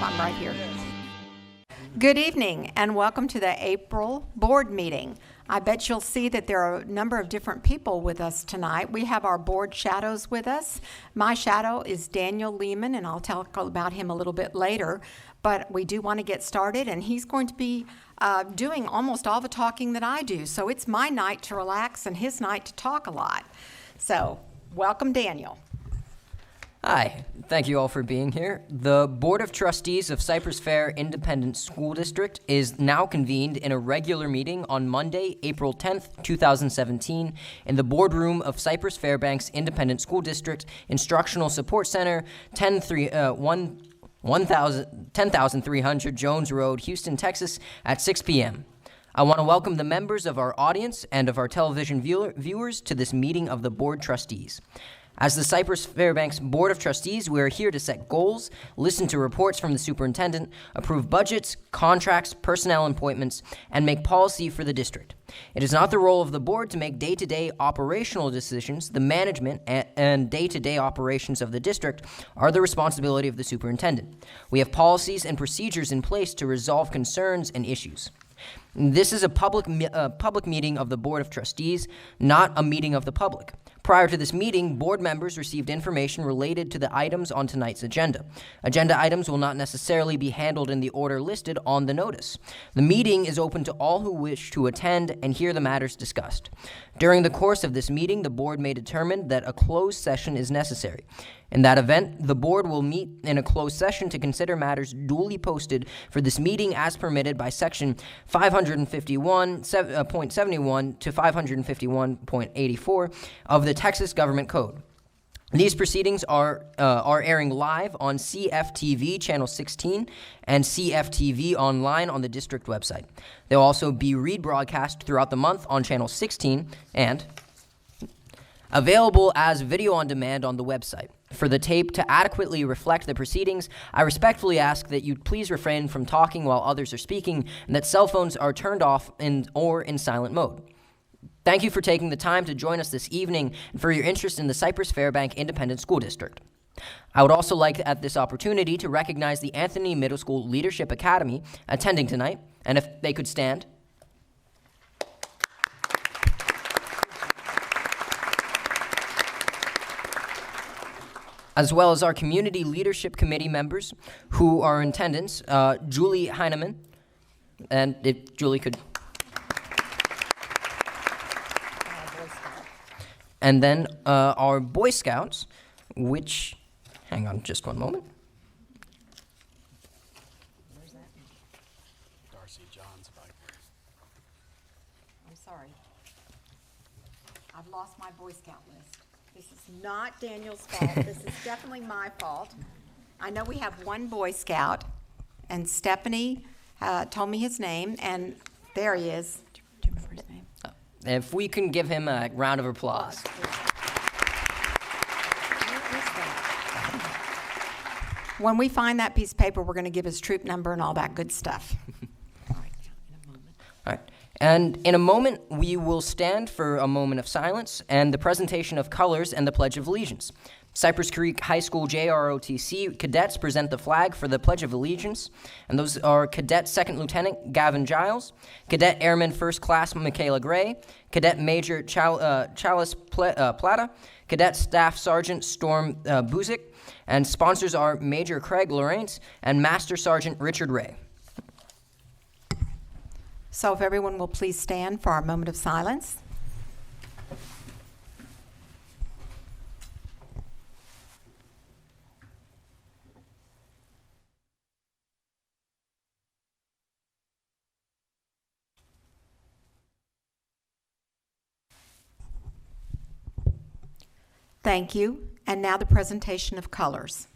I'm right here. Good evening and welcome to the April board meeting. I bet you'll see that there are a number of different people with us tonight. We have our board shadows with us. My shadow is Daniel Lehman, and I'll talk about him a little bit later. But we do want to get started, and he's going to be doing almost all the talking that I do. So it's my night to relax and his night to talk a lot. So welcome, Daniel. Hi, thank you all for being here. The Board of Trustees of Cypress-Fair Independent School District is now convened in a regular meeting on Monday, April 10th, 2017, in the boardroom of Cypress-Fairbanks Independent School District Instructional Support Center, 10300 Jones Road, Houston, Texas, at 6 p.m. I want to welcome the members of our audience and of our television viewers to this meeting of the Board Trustees. As the Cypress-Fairbanks Board of Trustees, we are here to set goals, listen to reports from the superintendent, approve budgets, contracts, personnel appointments, and make policy for the district. It is not the role of the board to make day-to-day operational decisions. The management and day-to-day operations of the district are the responsibility of the superintendent. We have policies and procedures in place to resolve concerns and issues. This is a public meeting of the Board of Trustees, not a meeting of the public. Prior to this meeting, board members received information related to the items on tonight's agenda. Agenda items will not necessarily be handled in the order listed on the notice. The meeting is open to all who wish to attend and hear the matters discussed. During the course of this meeting, the board may determine that a closed session is necessary. In that event, the board will meet in a closed session to consider matters duly posted for this meeting as permitted by Section 551.71 to 551.84 of the Texas Government Code. These proceedings are airing live on CFTV Channel 16 and CFTV online on the district website. They'll also be rebroadcast throughout the month on Channel 16 and available as video on demand on the website. For the tape to adequately reflect the proceedings, I respectfully ask that you please refrain from talking while others are speaking and that cell phones are turned off or in silent mode. Thank you for taking the time to join us this evening and for your interest in the Cypress-Fairbanks Independent School District. I would also like at this opportunity to recognize the Anthony Middle School Leadership Academy attending tonight, and if they could stand. As well as our Community Leadership Committee members who are in attendance, Julie Heineman, and if Julie could. And then our Boy Scouts, which, hang on just one moment. Where's that? Darcy John's bike. I'm sorry. I've lost my Boy Scout list. This is not Daniel's fault. This is definitely my fault. I know we have one Boy Scout, and Stephanie told me his name, and there he is. Do you remember his name? If we can give him a round of applause. When we find that piece of paper, we're going to give his troop number and all that good stuff. All right. And in a moment, we will stand for a moment of silence and the presentation of colors and the Pledge of Allegiance. Cypress Creek High School JROTC cadets present the flag for the Pledge of Allegiance, and those are Cadet Second Lieutenant Gavin Giles, Cadet Airman First Class Michaela Gray, Cadet Major Chalice Plata, Cadet Staff Sergeant Storm Buzik, and sponsors are Major Craig Lawrence and Master Sergeant Richard Ray. So if everyone will please stand for our moment of silence. Thank you. And now the presentation of colors.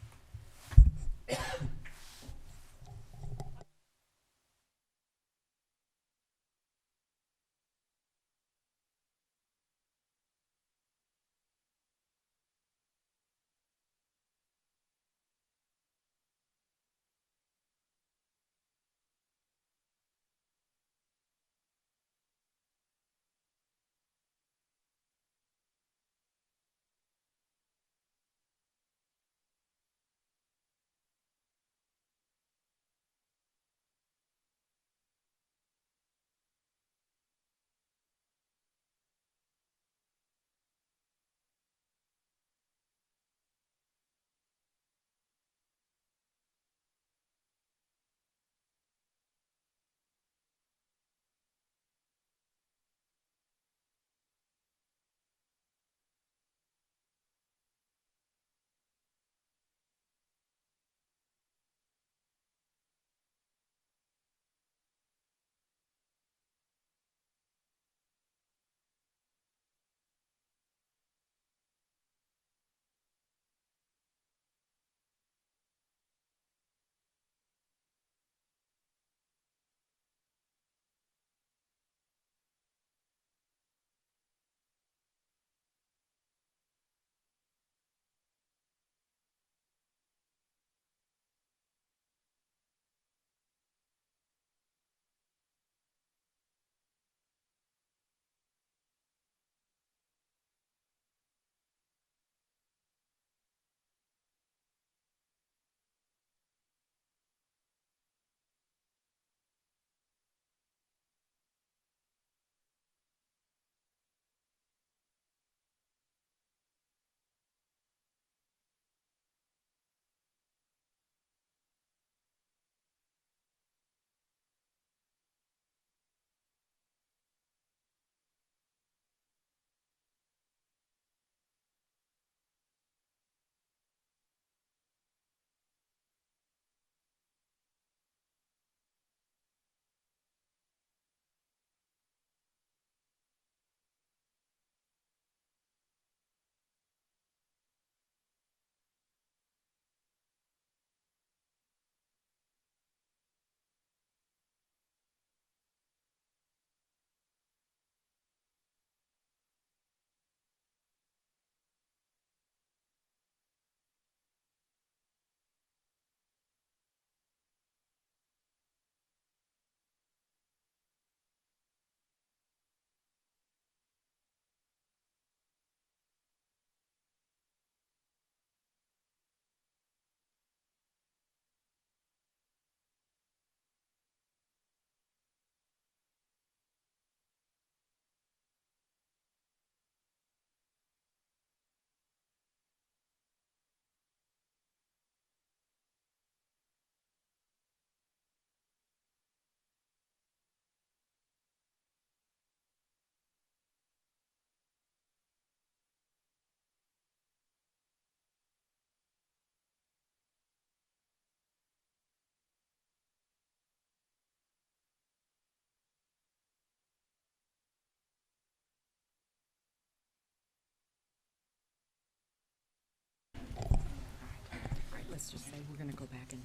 let's just say we're going to go back and...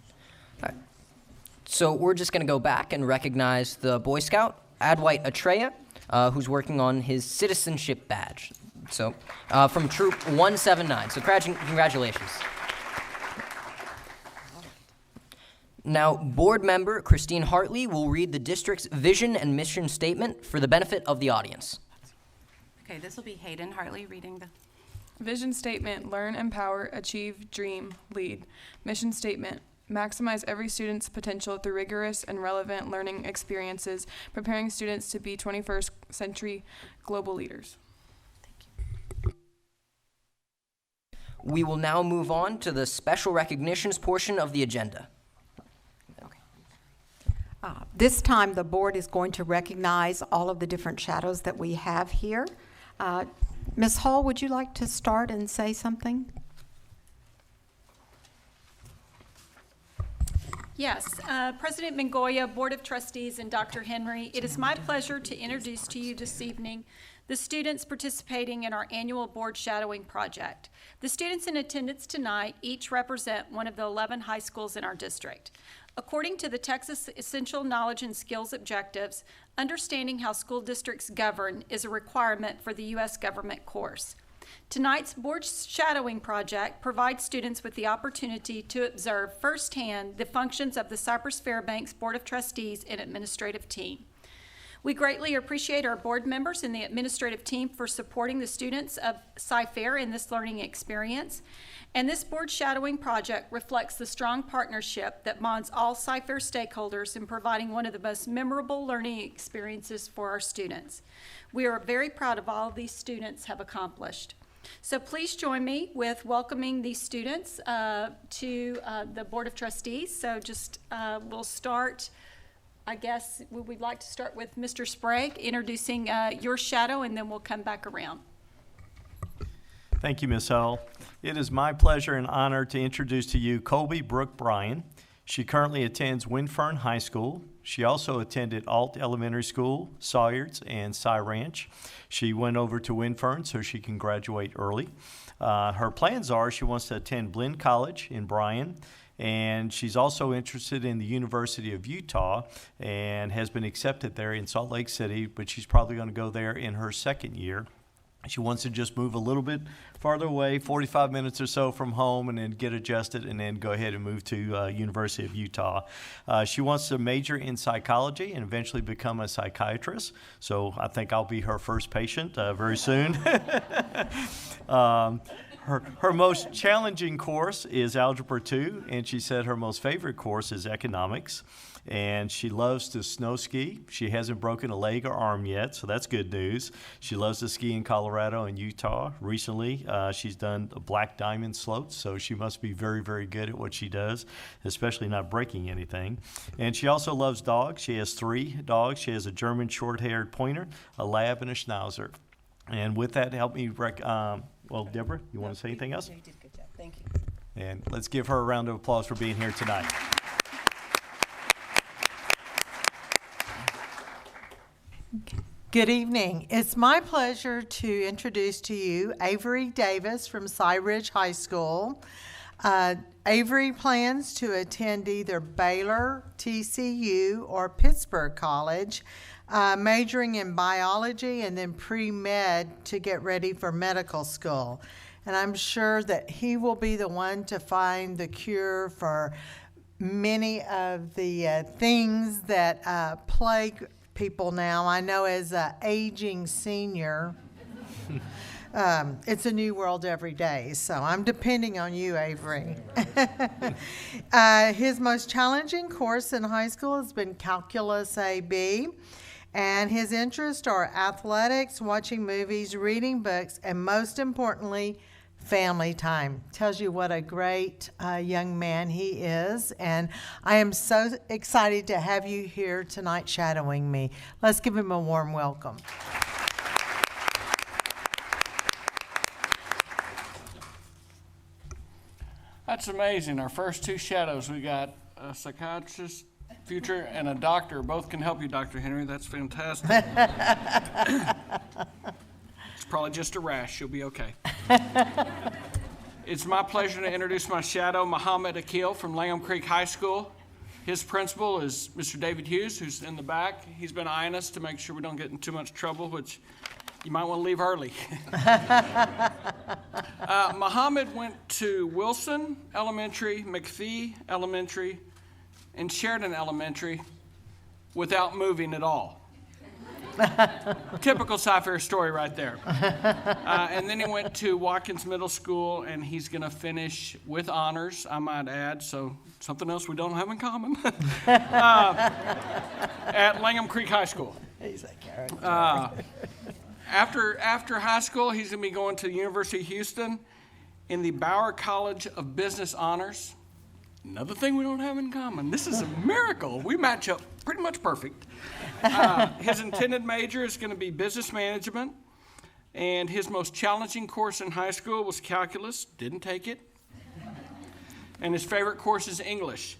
So we're just going to go back and recognize the Boy Scout, Adwhite Atreya, who's working on his citizenship badge. So from Troop 179. So congratulations. Now, board member Christine Hartley will read the district's vision and mission statement for the benefit of the audience. Okay, this will be Hayden Hartley reading the Vision statement: learn, empower, achieve, dream, lead. Mission statement: maximize every student's potential through rigorous and relevant learning experiences, preparing students to be 21st century global leaders. We will now move on to the special recognitions portion of the agenda. This time, the board is going to recognize all of the different shadows that we have here. Ms. Hall, would you like to start and say something? Yes, President Mingoya, Board of Trustees, and Dr. Henry, it is my pleasure to introduce to you this evening the students participating in our annual board shadowing project. The students in attendance tonight each represent one of the 11 high schools in our district. According to the Texas Essential Knowledge and Skills Objectives, understanding how school districts govern is a requirement for the U.S. government course. Tonight's board shadowing project provides students with the opportunity to observe firsthand the functions of the Cypress-Fairbanks Board of Trustees and administrative team. We greatly appreciate our board members and the administrative team for supporting the students of Cy-Fair in this learning experience. And this board shadowing project reflects the strong partnership that bonds all Cy-Fair stakeholders in providing one of the most memorable learning experiences for our students. We are very proud of all these students have accomplished. So please join me with welcoming these students to the Board of Trustees. So just we'll start, I guess we'd like to start with Mr. Sprague introducing your shadow, and then we'll come back around. Thank you, Ms. Hull. It is my pleasure and honor to introduce to you Colby Brooke Bryan. She currently attends Windfern High School. She also attended Alt Elementary School, Sawyer's, and Cy Ranch. She went over to Windfern so she can graduate early. Her plans are she wants to attend Blinn College in Bryan, and she's also interested in the University of Utah and has been accepted there in Salt Lake City, but she's probably going to go there in her second year. She wants to just move a little bit farther away, 45 minutes or so from home, and then get adjusted and then go ahead and move to University of Utah. She wants to major in psychology and eventually become a psychiatrist. So I think I'll be her first patient very soon. Her most challenging course is Algebra 2, and she said her most favorite course is economics. And she loves to snow ski. She hasn't broken a leg or arm yet, so that's good news. She loves to ski in Colorado and Utah. Recently, she's done black diamond slopes, so she must be very, very good at what she does, especially not breaking anything. And she also loves dogs. She has 3 dogs. She has a German short-haired pointer, a lab, and a schnauzer. And with that, help me well, Deborah, you want to say anything else? You did a good job. Thank you. And let's give her a round of applause for being here tonight. Good evening. It's my pleasure to introduce to you Avery Davis from Cy Ridge High School. Avery plans to attend either Baylor, TCU, or Pittsburgh College, majoring in biology and then pre-med to get ready for medical school. And I'm sure that he will be the one to find the cure for many of the things that plague people now. I know as an aging senior, it's a new world every day, so I'm depending on you, Avery. His most challenging course in high school has been Calculus AB, and his interests are athletics, watching movies, reading books, and most importantly, family time. Tells you what a great young man he is, and I am so excited to have you here tonight shadowing me. Let's give him a warm welcome. That's amazing. Our first 2 shadows, we got a psychiatrist, future, and a doctor. Both can help you, Dr. Henry. That's fantastic. It's probably just a rash. You'll be okay. It's my pleasure to introduce my shadow, Muhammad Akil from Langham Creek High School. His principal is Mr. David Hughes, who's in the back. He's been eyeing us to make sure we don't get in too much trouble, which you might want to leave early. Muhammad went to Wilson Elementary, McPhee Elementary, and Sheridan Elementary without moving at all. Typical Cypher story right there. And then he went to Watkins Middle School, and he's going to finish with honors, I might add, so something else we don't have in common, at Langham Creek High School. He's a character. After high school, he's going to be going to the University of Houston in the Bauer College of Business Honors. Another thing we don't have in common. This is a miracle. We match up pretty much perfect. His intended major is going to be business management, and his most challenging course in high school was calculus. Didn't take it. And his favorite course is English.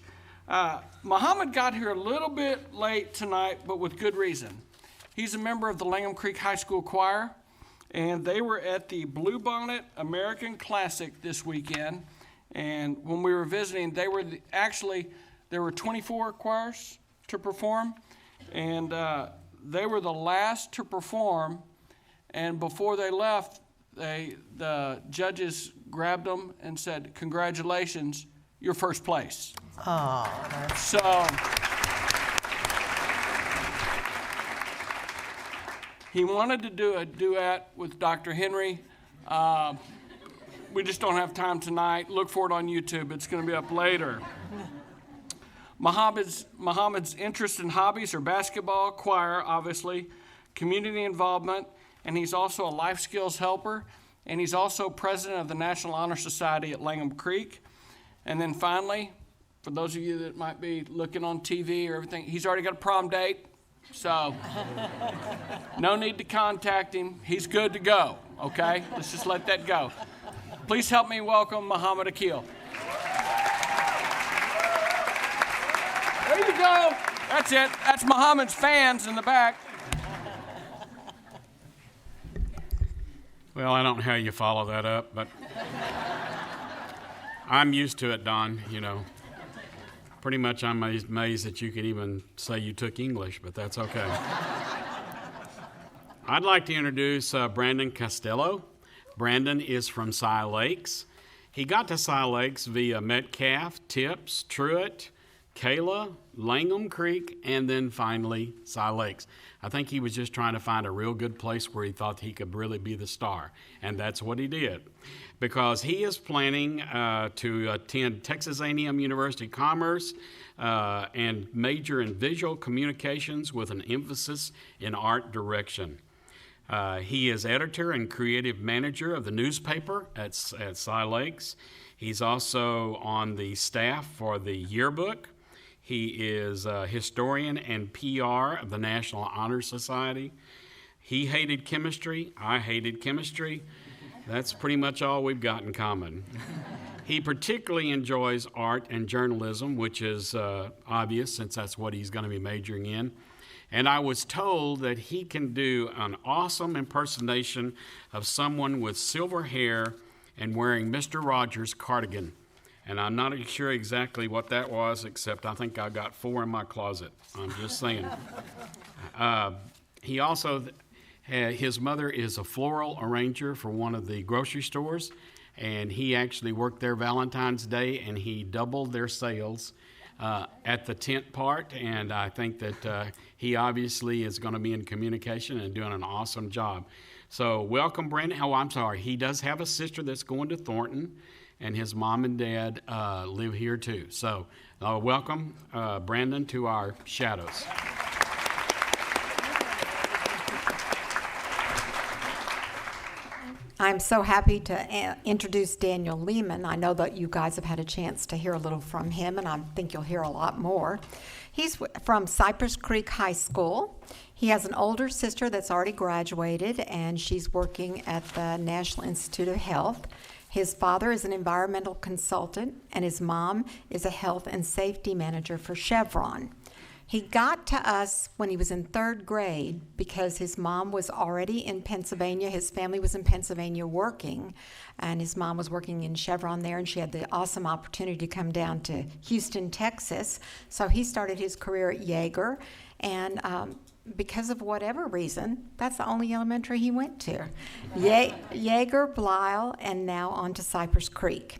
Muhammad got here a little bit late tonight, but with good reason. He's a member of the Langham Creek High School Choir, and they were at the Bluebonnet American Classic this weekend. And when we were visiting, there were 24 choirs to perform, and they were the last to perform. And before they left, the judges grabbed them and said, "Congratulations, you're first place." Oh, So he wanted to do a duet with Dr. Henry. We just don't have time tonight. Look for it on YouTube. It's going to be up later. Muhammad's interests and hobbies are basketball, choir, obviously, community involvement, and he's also a life skills helper, and he's also president of the National Honor Society at Langham Creek. And then finally, for those of you that might be looking on TV or everything, he's already got a prom date, so no need to contact him. He's good to go, okay? Let's just let that go. Please help me welcome Muhammad Akil. There you go. That's it. That's Muhammad's fans in the back. Well, I don't know how you follow that up, but I'm used to it, Don, you know. Pretty much I'm amazed that you could even say you took English, but that's okay. I'd like to introduce Brandon Costello. Brandon is from Cy Lakes. He got to Cy Lakes via Metcalf, Tips, Truett, Kayla, Langham Creek, and then finally Cy Lakes. I think he was just trying to find a real good place where he thought he could really be the star, and that's what he did. Because he is planning to attend Texas A&M University Commerce and major in visual communications with an emphasis in art direction. He is editor and creative manager of the newspaper at Cy Lakes. He's also on the staff for the yearbook. He is a historian and PR of the National Honor Society. He hated chemistry. I hated chemistry. That's pretty much all we've got in common. He particularly enjoys art and journalism, which is obvious since that's what he's going to be majoring in. And I was told that he can do an awesome impersonation of someone with silver hair and wearing Mr. Rogers' cardigan. And I'm not sure exactly what that was, except I think I got 4 in my closet. I'm just saying. He also, his mother is a floral arranger for one of the grocery stores, and he actually worked there Valentine's Day, and he doubled their sales at the tent part, and I think that he obviously is going to be in communication and doing an awesome job. So welcome, Brandon. Oh, I'm sorry. He does have a sister that's going to Thornton, and his mom and dad live here too. So welcome, Brandon, to our Shadows. I'm so happy to introduce Daniel Lehman. I know that you guys have had a chance to hear a little from him, and I think you'll hear a lot more. He's from Cypress Creek High School. He has an older sister that's already graduated, and she's working at the National Institute of Health. His father is an environmental consultant, and his mom is a health and safety manager for Chevron. He got to us when he was in third grade because his mom was already in Pennsylvania. His family was in Pennsylvania working, and his mom was working in Chevron there, and she had the awesome opportunity to come down to Houston, Texas. So he started his career at Yeager, and because of whatever reason, that's the only elementary he went to. Yeager, Blythe, and now on to Cypress Creek.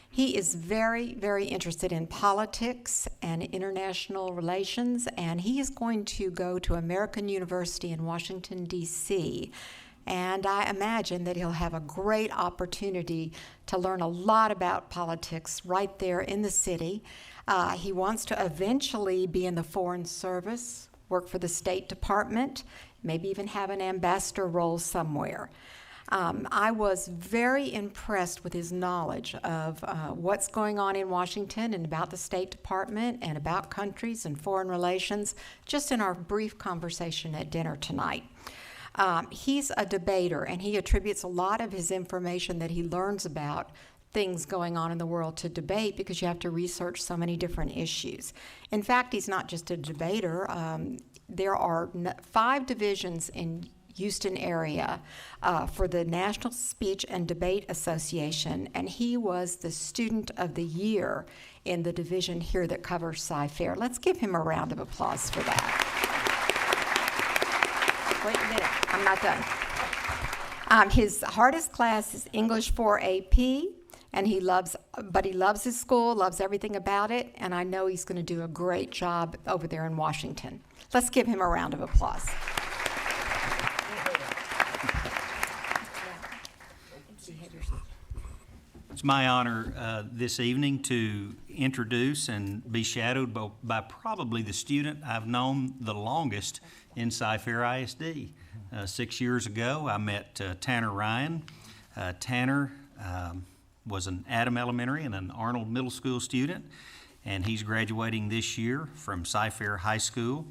He is very, very interested in politics and international relations, and he is going to go to American University in Washington, D.C., and I imagine that he'll have a great opportunity to learn a lot about politics right there in the city. He wants to eventually be in the Foreign Service, work for the State Department, maybe even have an ambassador role somewhere. I was very impressed with his knowledge of what's going on in Washington and about the State Department and about countries and foreign relations, just in our brief conversation at dinner tonight. He's a debater, and he attributes a lot of his information that he learns about things going on in the world to debate, because you have to research so many different issues. In fact, he's not just a debater. There are 5 divisions in Houston area for the National Speech and Debate Association, and he was the Student of the Year in the division here that covers Cy-Fair. Let's give him a round of applause for that. Wait a minute, I'm not done. His hardest class is English 4 AP, and he loves his school, loves everything about it, and I know he's going to do a great job over there in Washington. Let's give him a round of applause. It's my honor this evening to introduce and be shadowed by probably the student I've known the longest in Cy-Fair ISD. 6 years ago, I met Tanner Ryan. Tanner was an Adam Elementary and an Arnold Middle School student, and he's graduating this year from Cy-Fair High School.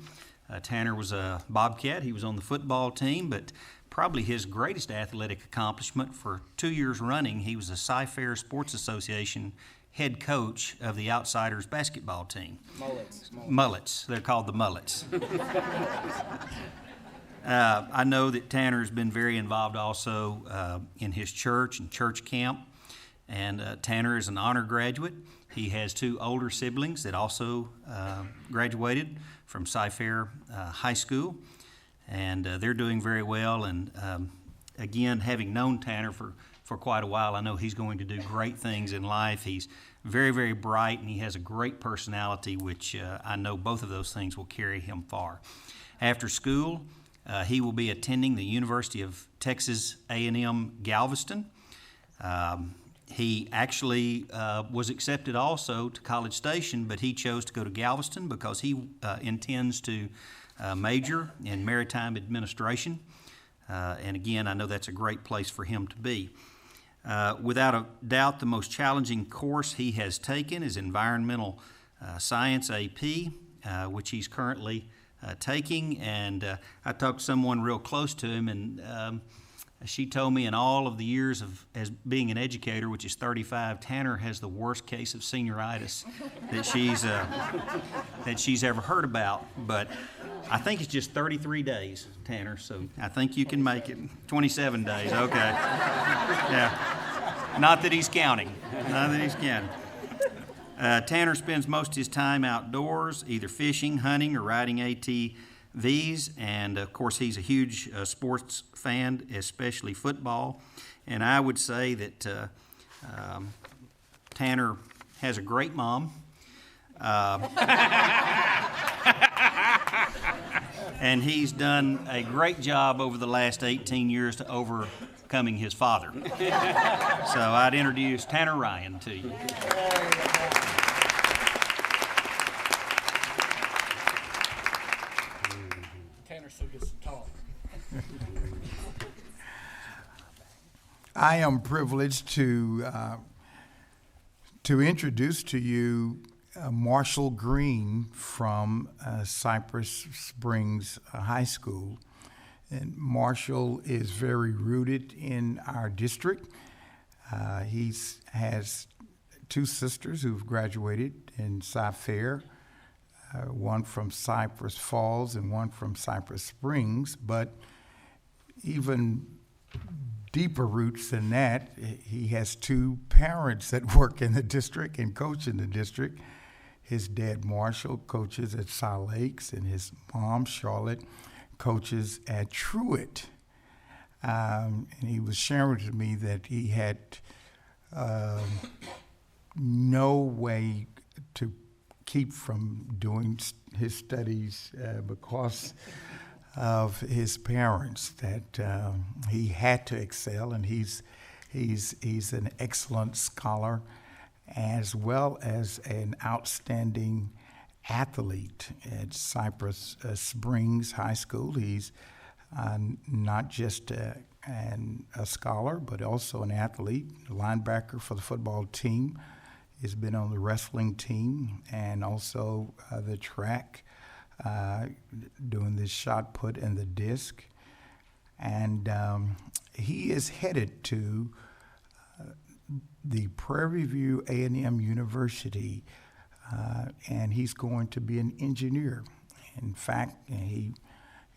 Tanner was a Bobcat. He was on the football team, but probably his greatest athletic accomplishment for 2 years running, he was a Cy-Fair Sports Association head coach of the Outsiders basketball team. Mullets. They're called the Mullets. I know that Tanner has been very involved also in his church and church camp. And Tanner is an honor graduate. He has 2 older siblings that also graduated from Cy-Fair High School. And they're doing very well. And again, having known Tanner for quite a while, I know he's going to do great things in life. He's very, very bright, and he has a great personality, which I know both of those things will carry him far. After school, he will be attending the University of Texas A&M Galveston. He actually was accepted also to College Station, but he chose to go to Galveston because he intends to major in maritime administration. And again, I know that's a great place for him to be. Without a doubt, the most challenging course he has taken is Environmental Science AP, which he's currently taking. And I talked to someone real close to him, and she told me in all of the years as being an educator, which is 35, Tanner has the worst case of senioritis that she's ever heard about. But I think it's just 33 days, Tanner, so I think you can make it. 27 days, okay. Yeah. Not that he's counting. Tanner spends most of his time outdoors, either fishing, hunting, or riding ATVs, and of course he's a huge sports fan, especially football. And I would say that Tanner has a great mom. And he's done a great job over the last 18 years to overcoming his father. So I'd introduce Tanner Ryan to you. Tanner still gets to talk. I am privileged to introduce to you Marshall Green from Cypress Springs High School. And Marshall is very rooted in our district. He has 2 sisters who've graduated in Cy-Fair. one from Cypress Falls and one from Cypress Springs, but even deeper roots than that, he has two parents that work in the district and coach in the district. His dad, Marshall, coaches at Cy Lakes, and his mom, Charlotte, coaches at Truett. And he was sharing with me that he had no way to keep from doing his studies because of his parents, that he had to excel, and he's an excellent scholar as well as an outstanding athlete at Cypress Springs High School. He's not just a scholar, but also an athlete, a linebacker for the football team. He's been on the wrestling team and also the track, doing the shot put and the disc. And he is headed to the Prairie View A&M University, and he's going to be an engineer. In fact,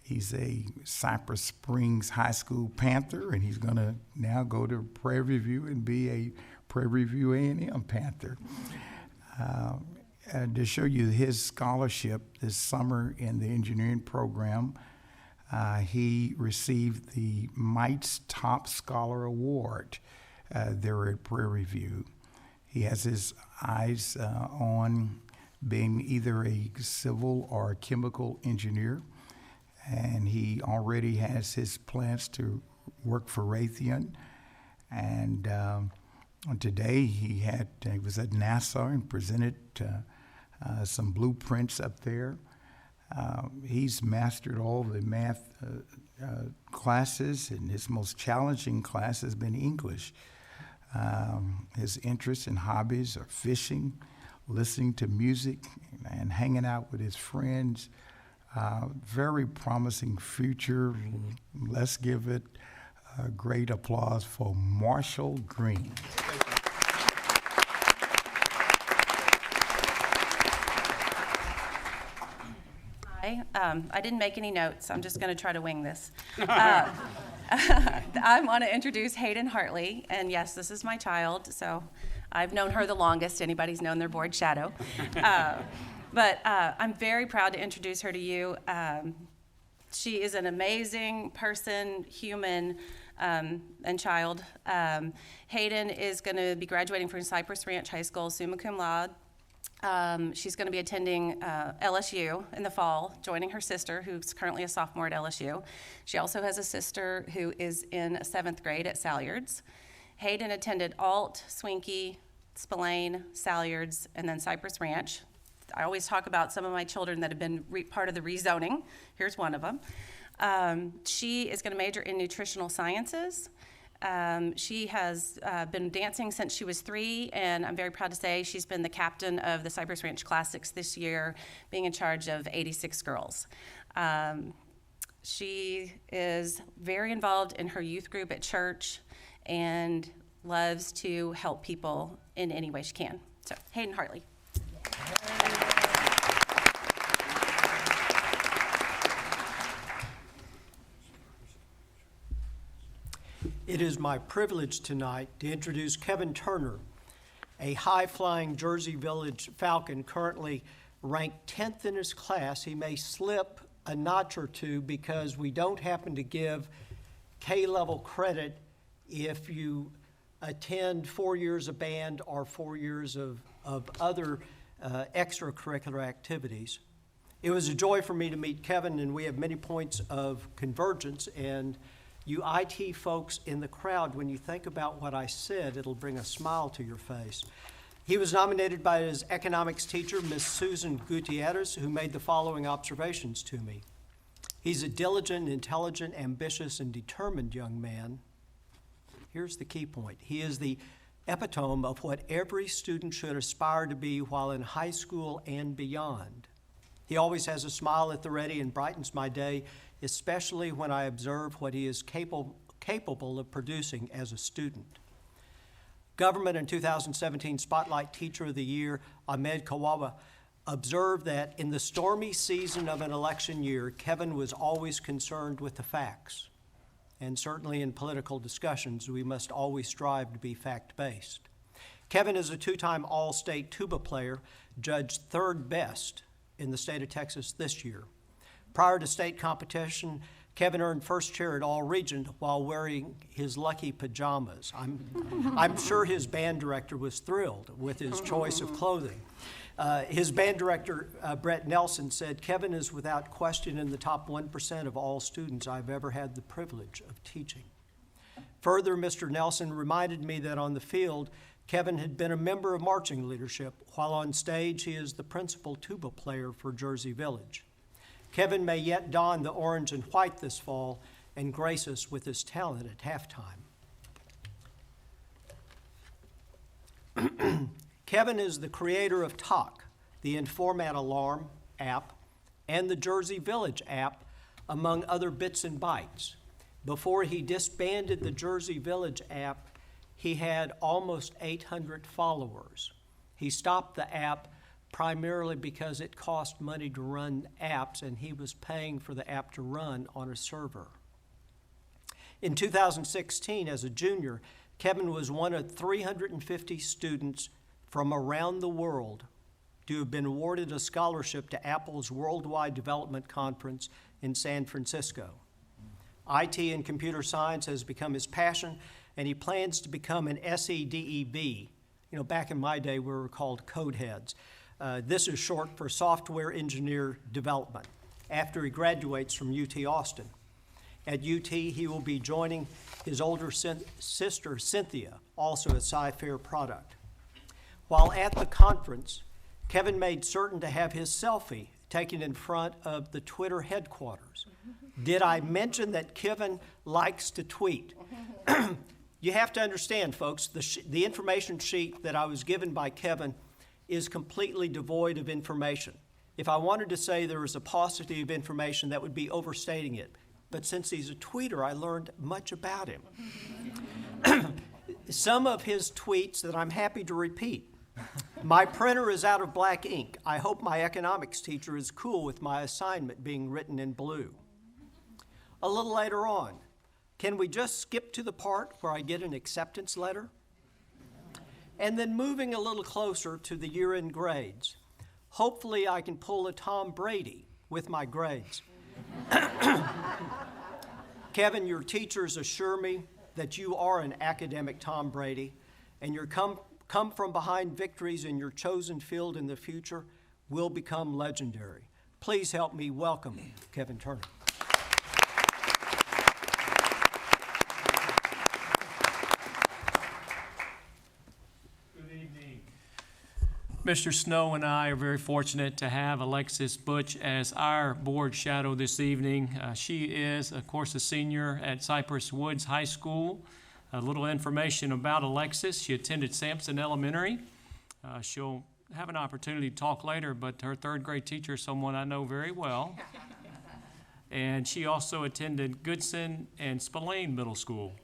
he's a Cypress Springs High School Panther, and he's going to now go to Prairie View and be a Prairie View A&M Panther. And to show you his scholarship this summer in the engineering program, he received the Might's Top Scholar Award there at Prairie View. He has his eyes on being either a civil or chemical engineer, and he already has his plans to work for Raytheon. And today he was at NASA and presented some blueprints up there. He's mastered all the math classes, and his most challenging class has been English. His interests and hobbies are fishing, listening to music, and hanging out with his friends. Very promising future. Let's give it a great applause for Marshall Green. Hi, I didn't make any notes. I'm just going to try to wing this. I want to introduce Hayden Hartley, and yes, this is my child, so I've known her the longest. Anybody's known their board shadow. But I'm very proud to introduce her to you. She is an amazing person, human, and child. Hayden is going to be graduating from Cypress Ranch High School, summa cum laude. She's going to be attending LSU in the fall, joining her sister, who's currently a sophomore at LSU. She also has a sister who is in 7th grade at Salyards. Hayden attended Alt, Swinkie, Spillane, Salyards, and then Cypress Ranch. I always talk about some of my children that have been part of the rezoning. Here's one of them. She is going to major in nutritional sciences. She has been dancing since she was 3, and I'm very proud to say she's been the captain of the Cypress Ranch Classics this year, being in charge of 86 girls. She is very involved in her youth group at church and loves to help people in any way she can. So, Hayden Hartley. It is my privilege tonight to introduce Kevin Turner, a high-flying Jersey Village Falcon currently ranked 10th in his class. He may slip a notch or two because we don't happen to give K-level credit if you attend 4 years of band or 4 years of other extracurricular activities. It was a joy for me to meet Kevin, and we have many points of convergence. And you IT folks in the crowd, when you think about what I said, it'll bring a smile to your face. He was nominated by his economics teacher, Miss Susan Gutierrez, who made the following observations to me. He's a diligent, intelligent, ambitious, and determined young man. Here's the key point. He is the epitome of what every student should aspire to be while in high school and beyond. He always has a smile at the ready and brightens my day, especially when I observe what he is capable of producing as a student. Government and 2017 Spotlight Teacher of the Year, Ahmed Kawawa, observed that in the stormy season of an election year, Kevin was always concerned with the facts. And certainly in political discussions, we must always strive to be fact-based. Kevin is a two-time All-State tuba player, judged third best in the state of Texas this year. Prior to state competition, Kevin earned first chair at All Region while wearing his lucky pajamas. I'm sure his band director was thrilled with his choice of clothing. His band director, Brett Nelson, said, "Kevin is without question in the top 1% of all students I've ever had the privilege of teaching." Further, Mr. Nelson reminded me that on the field, Kevin had been a member of marching leadership, while on stage he is the principal tuba player for Jersey Village. Kevin may yet don the orange and white this fall and grace us with his talent at halftime. Kevin is the creator of Talk, the Informat Alarm app, and the Jersey Village app, among other bits and bytes. Before he disbanded the Jersey Village app, he had almost 800 followers. He stopped the app primarily because it cost money to run apps, and he was paying for the app to run on a server. In 2016, as a junior, Kevin was one of 350 students from around the world to have been awarded a scholarship to Apple's Worldwide Development Conference in San Francisco. IT and computer science has become his passion, and he plans to become an SEDEB. You know, back in my day, we were called code heads. This is short for Software Engineer Development, after he graduates from UT Austin. At UT, he will be joining his older sister, Cynthia, also a Cy-Fair product. While at the conference, Kevin made certain to have his selfie taken in front of the Twitter headquarters. Did I mention that Kevin likes to tweet? You have to understand, folks, the information sheet that I was given by Kevin is completely devoid of information. If I wanted to say there was a paucity of information, that would be overstating it. But since he's a tweeter, I learned much about him. Some of his tweets that I'm happy to repeat. "My printer is out of black ink. I hope my economics teacher is cool with my assignment being written in blue." A little later on, "Can we just skip to the part where I get an acceptance letter?" And then moving a little closer to the year-end grades. "Hopefully I can pull a Tom Brady with my grades." Kevin, your teachers assure me that you are an academic Tom Brady, and your come from behind victories in your chosen field in the future will become legendary. Please help me welcome Kevin Turner. Mr. Snow and I are very fortunate to have Alexis Butch as our board shadow this evening. She is, of course, a senior at Cypress Woods High School. A little information about Alexis: she attended Sampson Elementary. She'll have an opportunity to talk later, but her third grade teacher is someone I know very well. And she also attended Goodson and Spillane Middle School.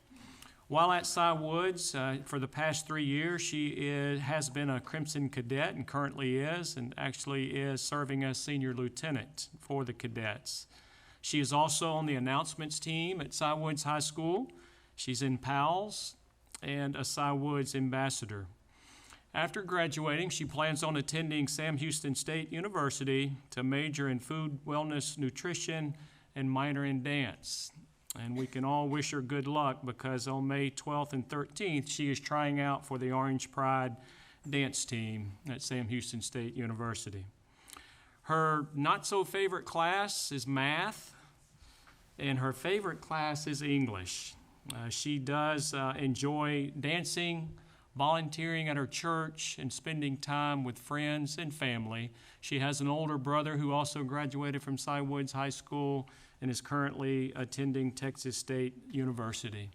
While at Cy Woods, for the past 3 years, she has been a Crimson Cadet and currently is, and actually is serving as senior lieutenant for the cadets. She is also on the announcements team at Cy Woods High School. She's in PALS and a Cy Woods ambassador. After graduating, she plans on attending Sam Houston State University to major in food, wellness, nutrition, and minor in dance. And we can all wish her good luck, because on May 12th and 13th, she is trying out for the Orange Pride dance team at Sam Houston State University. Her not-so-favorite class is math, and her favorite class is English. She does enjoy dancing, volunteering at her church, and spending time with friends and family. She has an older brother who also graduated from Cy Woods High School and is currently attending Texas State University.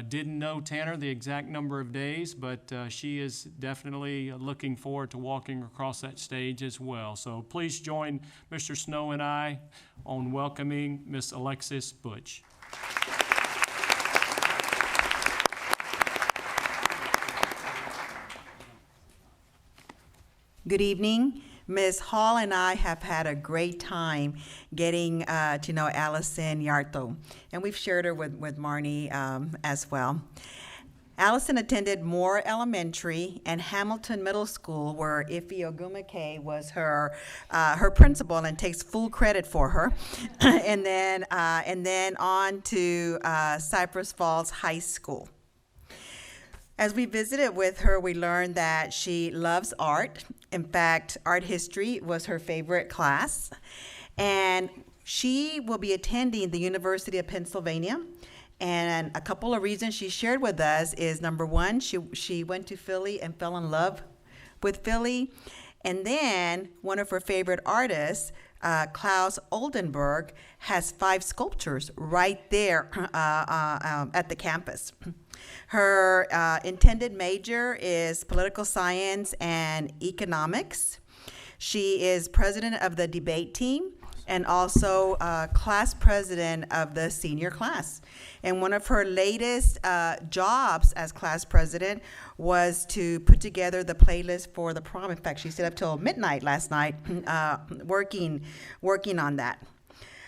Didn't know, Tanner, the exact number of days, but she is definitely looking forward to walking across that stage as well. So please join Mr. Snow and I on welcoming Miss Alexis Butch. Good evening. Ms. Hall and I have had a great time getting to know Allison Yarto, and we've shared her with Marnie as well. Allison attended Moore Elementary and Hamilton Middle School, where Ife Ogumake was her principal and takes full credit for her. and then on to Cypress Falls High School. As we visited with her, we learned that she loves art. In fact, art history was her favorite class. And she will be attending the University of Pennsylvania. And a couple of reasons she shared with us is, number one, she went to Philly and fell in love with Philly. And then one of her favorite artists, Klaus Oldenburg, has 5 sculptures right there at the campus. Her intended major is political science and economics. She is president of the debate team and also class president of the senior class. And one of her latest jobs as class president was to put together the playlist for the prom. In fact, she stayed up till midnight last night working on that.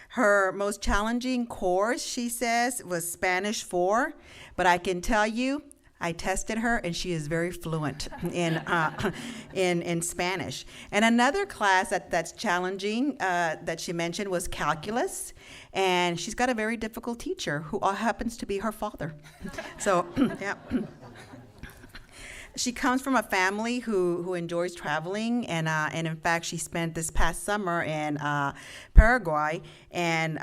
Her most challenging course, she says, was Spanish 4, but I can tell you, I tested her, and she is very fluent in Spanish. And another class that's challenging that she mentioned was calculus, and she's got a very difficult teacher who happens to be her father. So, yeah. She comes from a family who enjoys traveling, and in fact, she spent this past summer in Paraguay and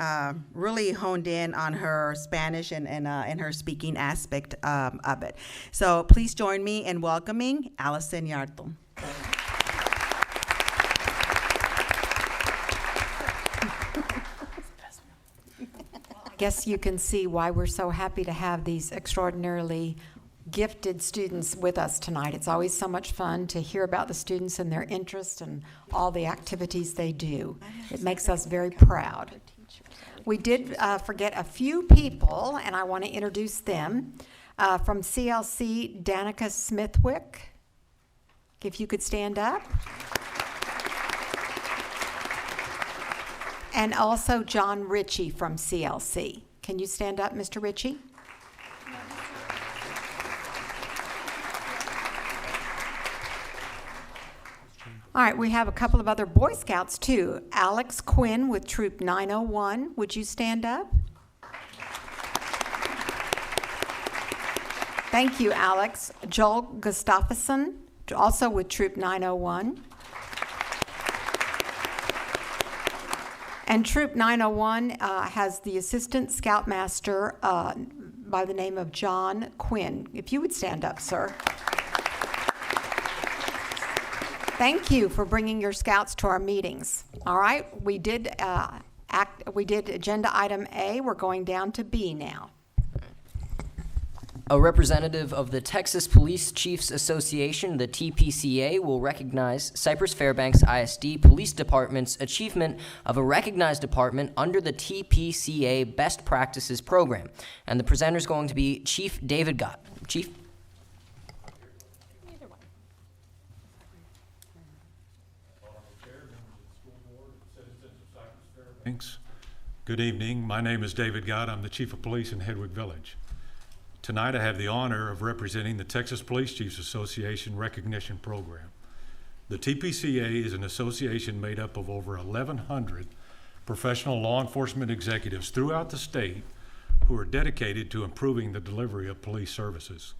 really honed in on her Spanish and her speaking aspect of it. So please join me in welcoming Allison Yarto. I guess you can see why we're so happy to have these extraordinarily gifted students with us tonight. It's always so much fun to hear about the students and their interests and all the activities they do. It makes us very proud. We did forget a few people, and I want to introduce them. From CLC, Danica Smithwick, if you could stand up. And also John Ritchie from CLC. Can you stand up, Mr. Ritchie? All right, we have a couple of other Boy Scouts, too. Alex Quinn with Troop 901. Would you stand up? Thank you, Alex. Joel Gustafsson, also with Troop 901. And Troop 901 has the Assistant Scoutmaster by the name of John Quinn. If you would stand up, sir. Thank you for bringing your scouts to our meetings. All right, we did agenda item A. We're going down to B now. A representative of the Texas Police Chiefs Association, the TPCA, will recognize Cypress-Fairbanks ISD Police Department's achievement of a recognized department under the TPCA Best Practices Program. And the presenter is going to be Chief David Gott. Chief? Good evening. My name is David Gott. I'm the Chief of Police in Hedwig Village. Tonight I have the honor of representing the Texas Police Chiefs Association Recognition Program. The TPCA is an association made up of over 1,100 professional law enforcement executives throughout the state who are dedicated to improving the delivery of police services.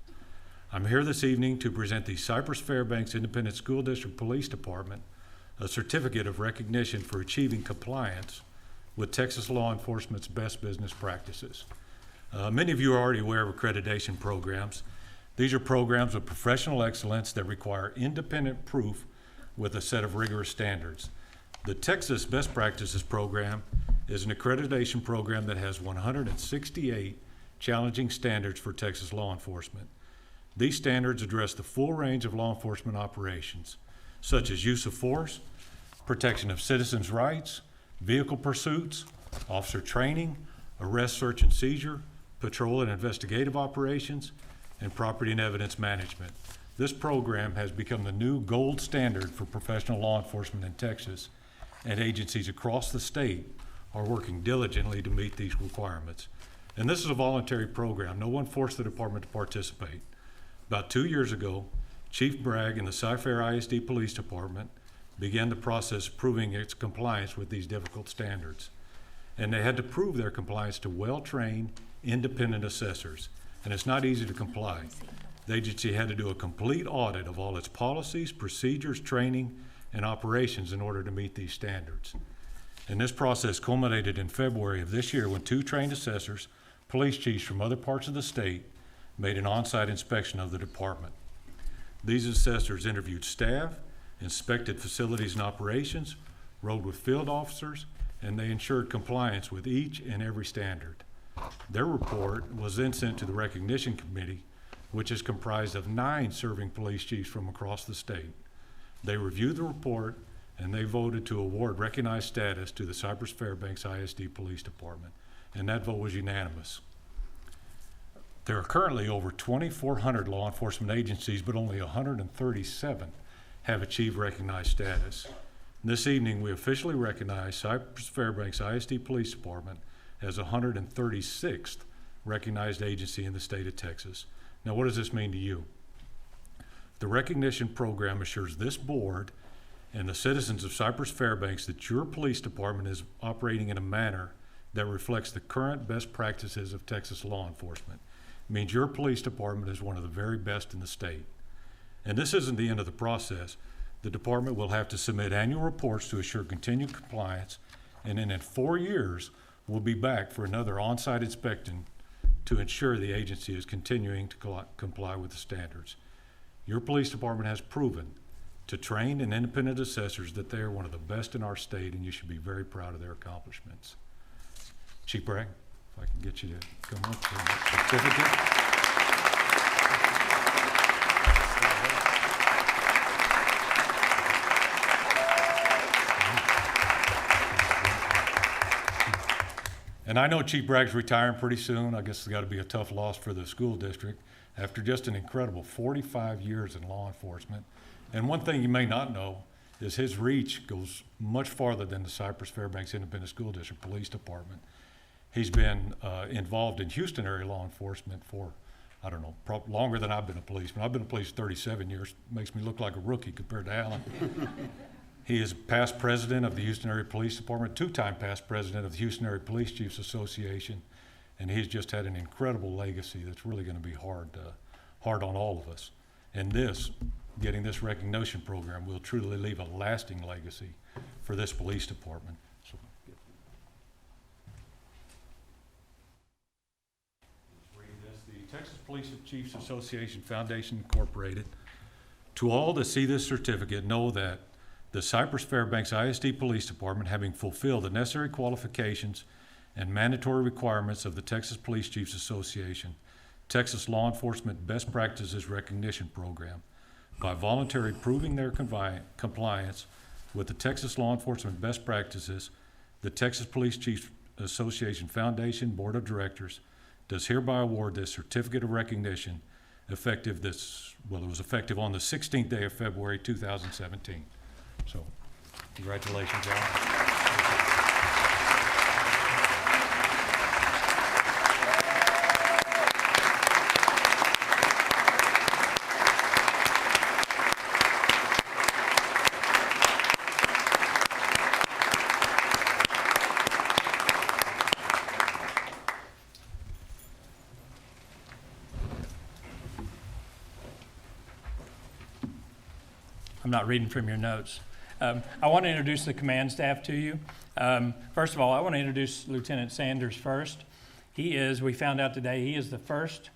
I'm here this evening to present the Cypress-Fairbanks Independent School District Police Department a certificate of recognition for achieving compliance with Texas law enforcement's best business practices. Many of you are already aware of accreditation programs. These are programs of professional excellence that require independent proof with a set of rigorous standards. The Texas Best Practices Program is an accreditation program that has 168 challenging standards for Texas law enforcement. These standards address the full range of law enforcement operations, such as use of force, protection of citizens' rights, vehicle pursuits, officer training, arrest, search, and seizure, patrol and investigative operations, and property and evidence management. This program has become the new gold standard for professional law enforcement in Texas, and agencies across the state are working diligently to meet these requirements. And this is a voluntary program. No one forced the department to participate. About 2 years ago, Chief Bragg and the Cy-Fair ISD Police Department began the process of proving its compliance with these difficult standards. And they had to prove their compliance to well-trained, independent assessors. And it's not easy to comply. The agency had to do a complete audit of all its policies, procedures, training, and operations in order to meet these standards. And this process culminated in February of this year when 2 trained assessors, police chiefs from other parts of the state, made an on-site inspection of the department. These assessors interviewed staff, inspected facilities and operations, rode with field officers, and they ensured compliance with each and every standard. Their report was then sent to the Recognition Committee, which is comprised of 9 serving police chiefs from across the state. They reviewed the report and they voted to award recognized status to the Cypress-Fairbanks ISD Police Department, and that vote was unanimous. There are currently over 2,400 law enforcement agencies, but only 137 have achieved recognized status. This evening, we officially recognize Cypress-Fairbanks ISD Police Department as the 136th recognized agency in the state of Texas. Now, what does this mean to you? The recognition program assures this board and the citizens of Cypress-Fairbanks that your police department is operating in a manner that reflects the current best practices of Texas law enforcement. It means your police department is one of the very best in the state. And this isn't the end of the process. The department will have to submit annual reports to assure continued compliance, and then in 4 years, we'll be back for another on-site inspection to ensure the agency is continuing to comply with the standards. Your police department has proven to trained and independent assessors that they are one of the best in our state, and you should be very proud of their accomplishments. Chief Bragg, if I can get you to come up for the certificate. And I know Chief Bragg's retiring pretty soon. I guess it's got to be a tough loss for the school district after just an incredible 45 years in law enforcement. And one thing you may not know is his reach goes much farther than the Cypress-Fairbanks Independent School District Police Department. He's been involved in Houston area law enforcement for, I don't know, longer than I've been a policeman. I've been a police 37 years. Makes me look like a rookie compared to Alan. He is past president of the Houston Area Police Department, 2-time past president of the Houston Area Police Chiefs Association, and he's just had an incredible legacy that's really going to be hard on all of us. And getting this recognition program will truly leave a lasting legacy for this police department. So, let's read this. The Texas Police Chiefs Association Foundation Incorporated. To all that see this certificate, know that the Cypress-Fairbanks ISD Police Department, having fulfilled the necessary qualifications and mandatory requirements of the Texas Police Chiefs Association, Texas Law Enforcement Best Practices Recognition Program, by voluntarily proving their compliance with the Texas Law Enforcement Best Practices, the Texas Police Chiefs Association Foundation Board of Directors does hereby award this certificate of recognition effective it was effective on the 16th day of February 2017. So, congratulations, Alan. I'm not reading from your notes. I want to introduce the command staff to you. First of all, I want to introduce Lieutenant Sanders first. We found out today, he is the first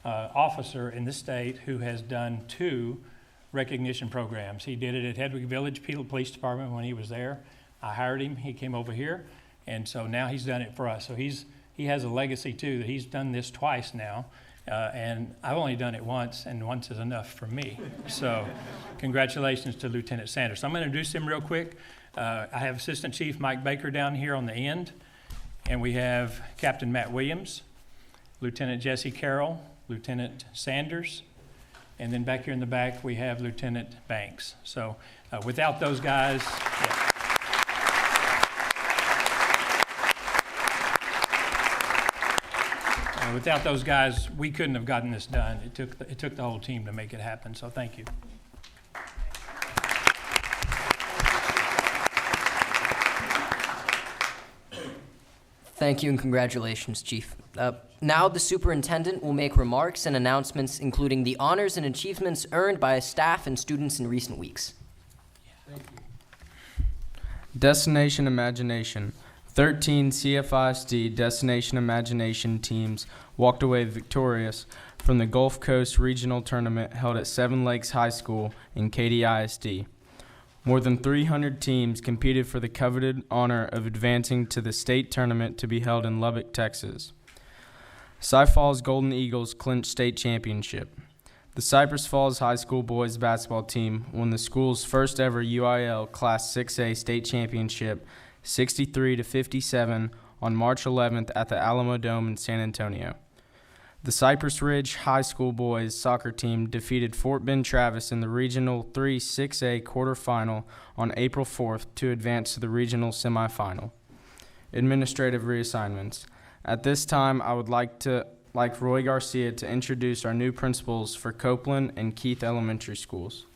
officer in the state who has done 2 recognition programs. He did it at Hedwig Village Police Department when he was there. I hired him, he came over here, and so now he's done it for us. So he has a legacy too, that he's done this twice now. And I've only done it once, and once is enough for me. So congratulations to Lieutenant Sanders. I'm going to introduce him real quick. I have Assistant Chief Mike Baker down here on the end, and we have Captain Matt Williams, Lieutenant Jesse Carroll, Lieutenant Sanders, And then back here in the back, we have Lieutenant Banks. So without those guys, without those guys, we couldn't have gotten this done. It took the whole team to make it happen, so thank you. Thank you and congratulations, Chief. Now the superintendent will make remarks and announcements, including the honors and achievements earned by staff and students in recent weeks. Destination Imagination. 13 CFISD Destination Imagination teams walked away victorious from the Gulf Coast Regional Tournament held at Seven Lakes High School in Katy ISD. More than 300 teams competed for the coveted honor of advancing to the state tournament to be held in Lubbock, Texas. Cy Falls Golden Eagles clinched state championship. The Cypress Falls High School boys basketball team won the school's first ever UIL Class 6A state championship 63-57 on March 11th at the Alamo Dome in San Antonio. The Cypress Ridge High School boys soccer team defeated Fort Bend Travis in the Regional 3 6A quarterfinal on April 4th to advance to the regional semifinal. Administrative reassignments. At this time, I would like Roy Garcia to introduce our new principals for Copeland and Keith Elementary Schools.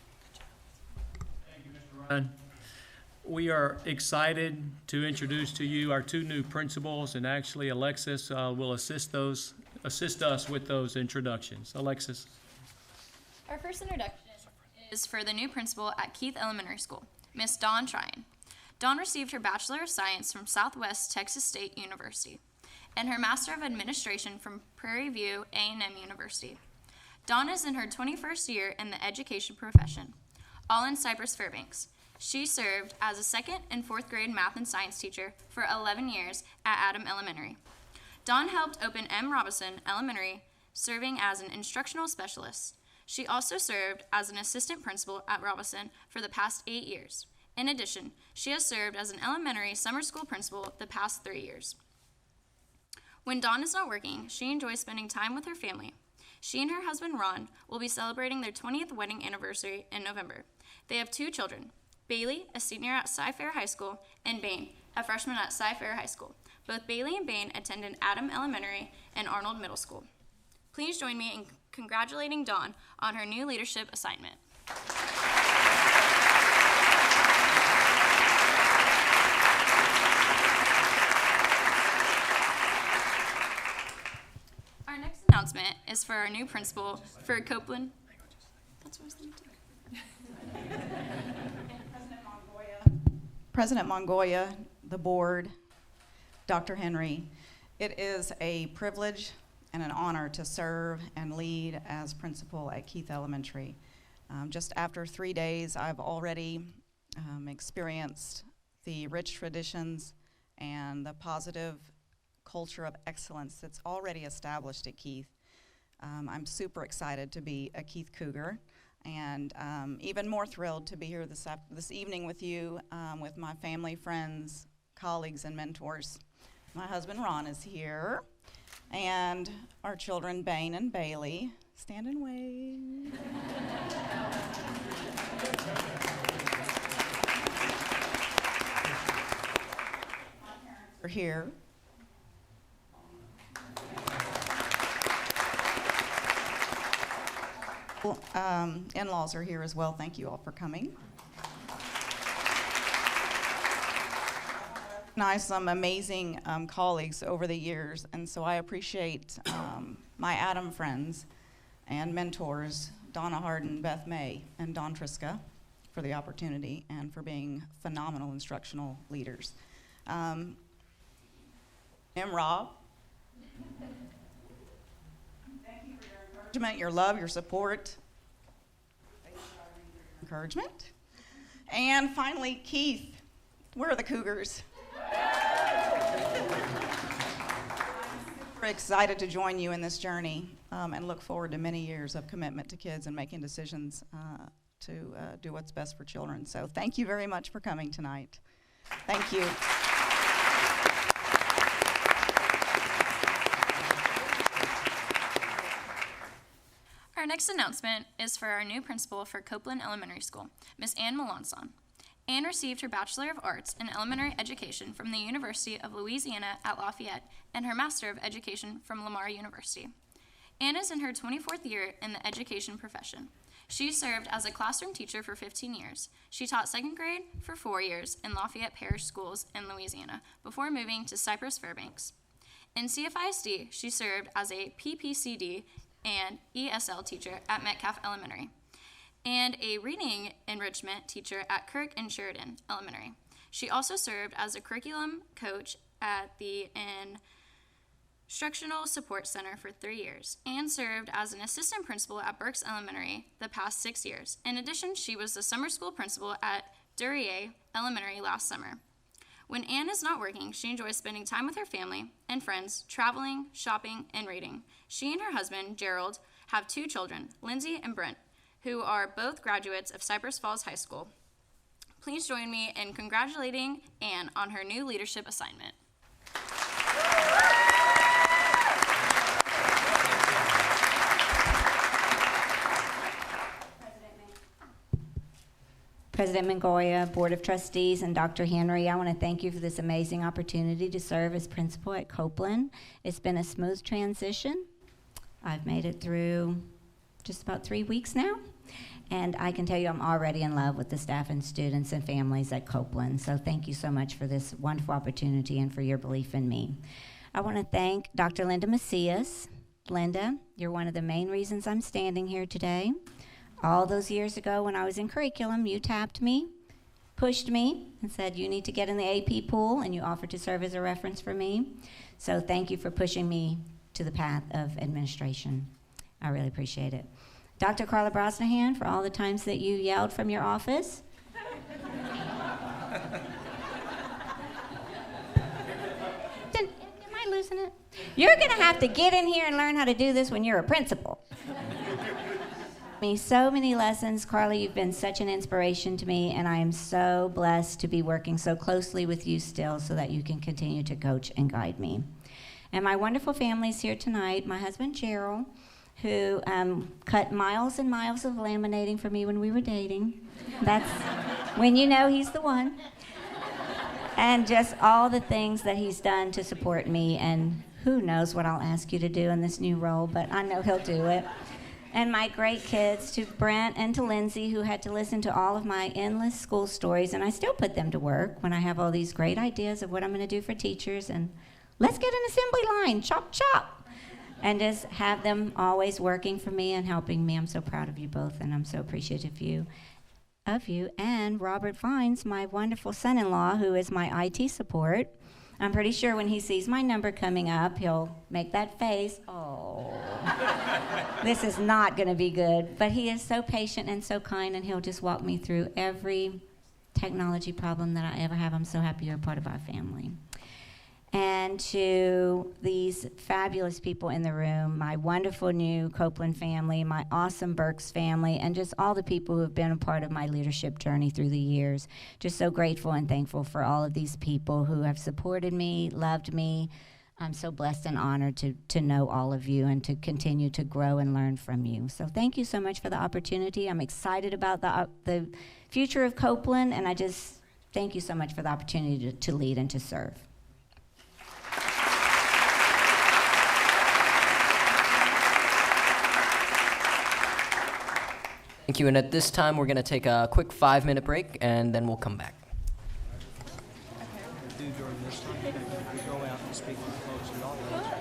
Thank you, Mr. Ryan. We are excited to introduce to you our two new principals, and actually Alexis will assist us with those introductions. Alexis. Our first introduction is for the new principal at Keith Elementary School, Miss Dawn Tryon. Dawn received her Bachelor of Science from Southwest Texas State University and her Master of Administration from Prairie View A&M University. Dawn is in her 21st year in the education profession, all in Cypress-Fairbanks. She served as a 2nd and 4th grade math and science teacher for 11 years at Adam Elementary. Dawn helped open M. Robinson Elementary, serving as an instructional specialist. She also served as an assistant principal at Robinson for the past 8 years. In addition, she has served as an elementary summer school principal the past 3 years. When Dawn is not working, she enjoys spending time with her family. She and her husband Ron will be celebrating their 20th wedding anniversary in November. They have 2 children, Bailey, a senior at Cyfair High School, and Bane, a freshman at Cyfair High School. Both Bailey and Bane attended Adam Elementary and Arnold Middle School. Please join me in congratulating Dawn on her new leadership assignment. Our next announcement is for our new principal for Copeland. That's what I was going to do. President Mongoya, the board, Dr. Henry, it is a privilege and an honor to serve and lead as principal at Keith Elementary. Just after 3 days, I've already experienced the rich traditions and the positive culture of excellence that's already established at Keith. I'm super excited to be a Keith Cougar, and even more thrilled to be here this evening with you, with my family, friends, colleagues, and mentors. My husband Ron is here, and our children Bane and Bailey. Stand and wave. We're here. In-laws are here as well. Thank you all for coming. Some amazing colleagues over the years, and so I appreciate my Adam friends and mentors, Donna Harden, Beth May, and Dawn Triska, for the opportunity and for being phenomenal instructional leaders. Rob. Thank you for your encouragement, your love, your support. Encouragement. And finally, Keith. Where are the Cougars? We're excited to join you in this journey and look forward to many years of commitment to kids and making decisions to do what's best for children. So thank you very much for coming tonight. Thank you. Our next announcement is for our new principal for Copeland Elementary School, Miss Ann Melanson. Ann received her Bachelor of Arts in Elementary Education from the University of Louisiana at Lafayette and her Master of Education from Lamar University. Ann is in her 24th year in the education profession. She served as a classroom teacher for 15 years. She taught second grade for 4 years in Lafayette Parish Schools in Louisiana before moving to Cypress-Fairbanks. In CFISD, she served as a PPCD and ESL teacher at Metcalf Elementary and a reading enrichment teacher at Kirk and Sheridan Elementary. She also served as a curriculum coach at the Instructional Support Center for 3 years and served as an assistant principal at Berks Elementary the past 6 years. In addition, she was the summer school principal at Duryea Elementary last summer. When Ann is not working, she enjoys spending time with her family and friends, traveling, shopping, and reading. She and her husband, Gerald, have 2 children, Lindsay and Brent, who are both graduates of Cypress Falls High School. Please join me in congratulating Ann on her new leadership assignment. President Mongoya, Board of Trustees, and Dr. Henry, I want to thank you for this amazing opportunity to serve as principal at Copeland. It's been a smooth transition. I've made it through just about 3 weeks now, and I can tell you I'm already in love with the staff and students and families at Copeland. So thank you so much for this wonderful opportunity and for your belief in me. I want to thank Dr. Linda Macias. Linda, you're one of the main reasons I'm standing here today. All those years ago when I was in curriculum, you tapped me, pushed me, and said you need to get in the AP pool, and you offered to serve as a reference for me. So thank you for pushing me to the path of administration. I really appreciate it. Dr. Carla Brosnahan, for all the times that you yelled from your office. Am I losing it? You're going to have to get in here and learn how to do this when you're a principal. Me so many lessons. Carla, you've been such an inspiration to me, and I am so blessed to be working so closely with you still so that you can continue to coach and guide me. And my wonderful family's here tonight. My husband, Gerald, who cut miles and miles of laminating for me when we were dating. That's when you know he's the one. And just all the things that he's done to support me, and who knows what I'll ask you to do in this new role, but I know he'll do it. And my great kids, to Brent and to Lindsay, who had to listen to all of my endless school stories, and I still put them to work when I have all these great ideas of what I'm going to do for teachers, and let's get an assembly line, chop, chop, and just have them always working for me and helping me. I'm so proud of you both, and I'm so appreciative of you. And Robert Vines, my wonderful son-in-law, who is my IT support. I'm pretty sure when he sees my number coming up, he'll make that face. Oh, this is not going to be good. But he is so patient and so kind, and he'll just walk me through every technology problem that I ever have. I'm so happy you're a part of our family. And to these fabulous people in the room, my wonderful new Copeland family, my awesome Berks family, and just all the people who have been a part of my leadership journey through the years. Just so grateful and thankful for all of these people who have supported me, loved me. I'm so blessed and honored to know all of you and to continue to grow and learn from you. So thank you so much for the opportunity. I'm excited about the future of Copeland, and I just thank you so much for the opportunity to lead and to serve. Thank you, and at this time, we're going to take a quick 5-minute break, and then we'll come back. Do during this time, we go out and speak with the folks in the audience.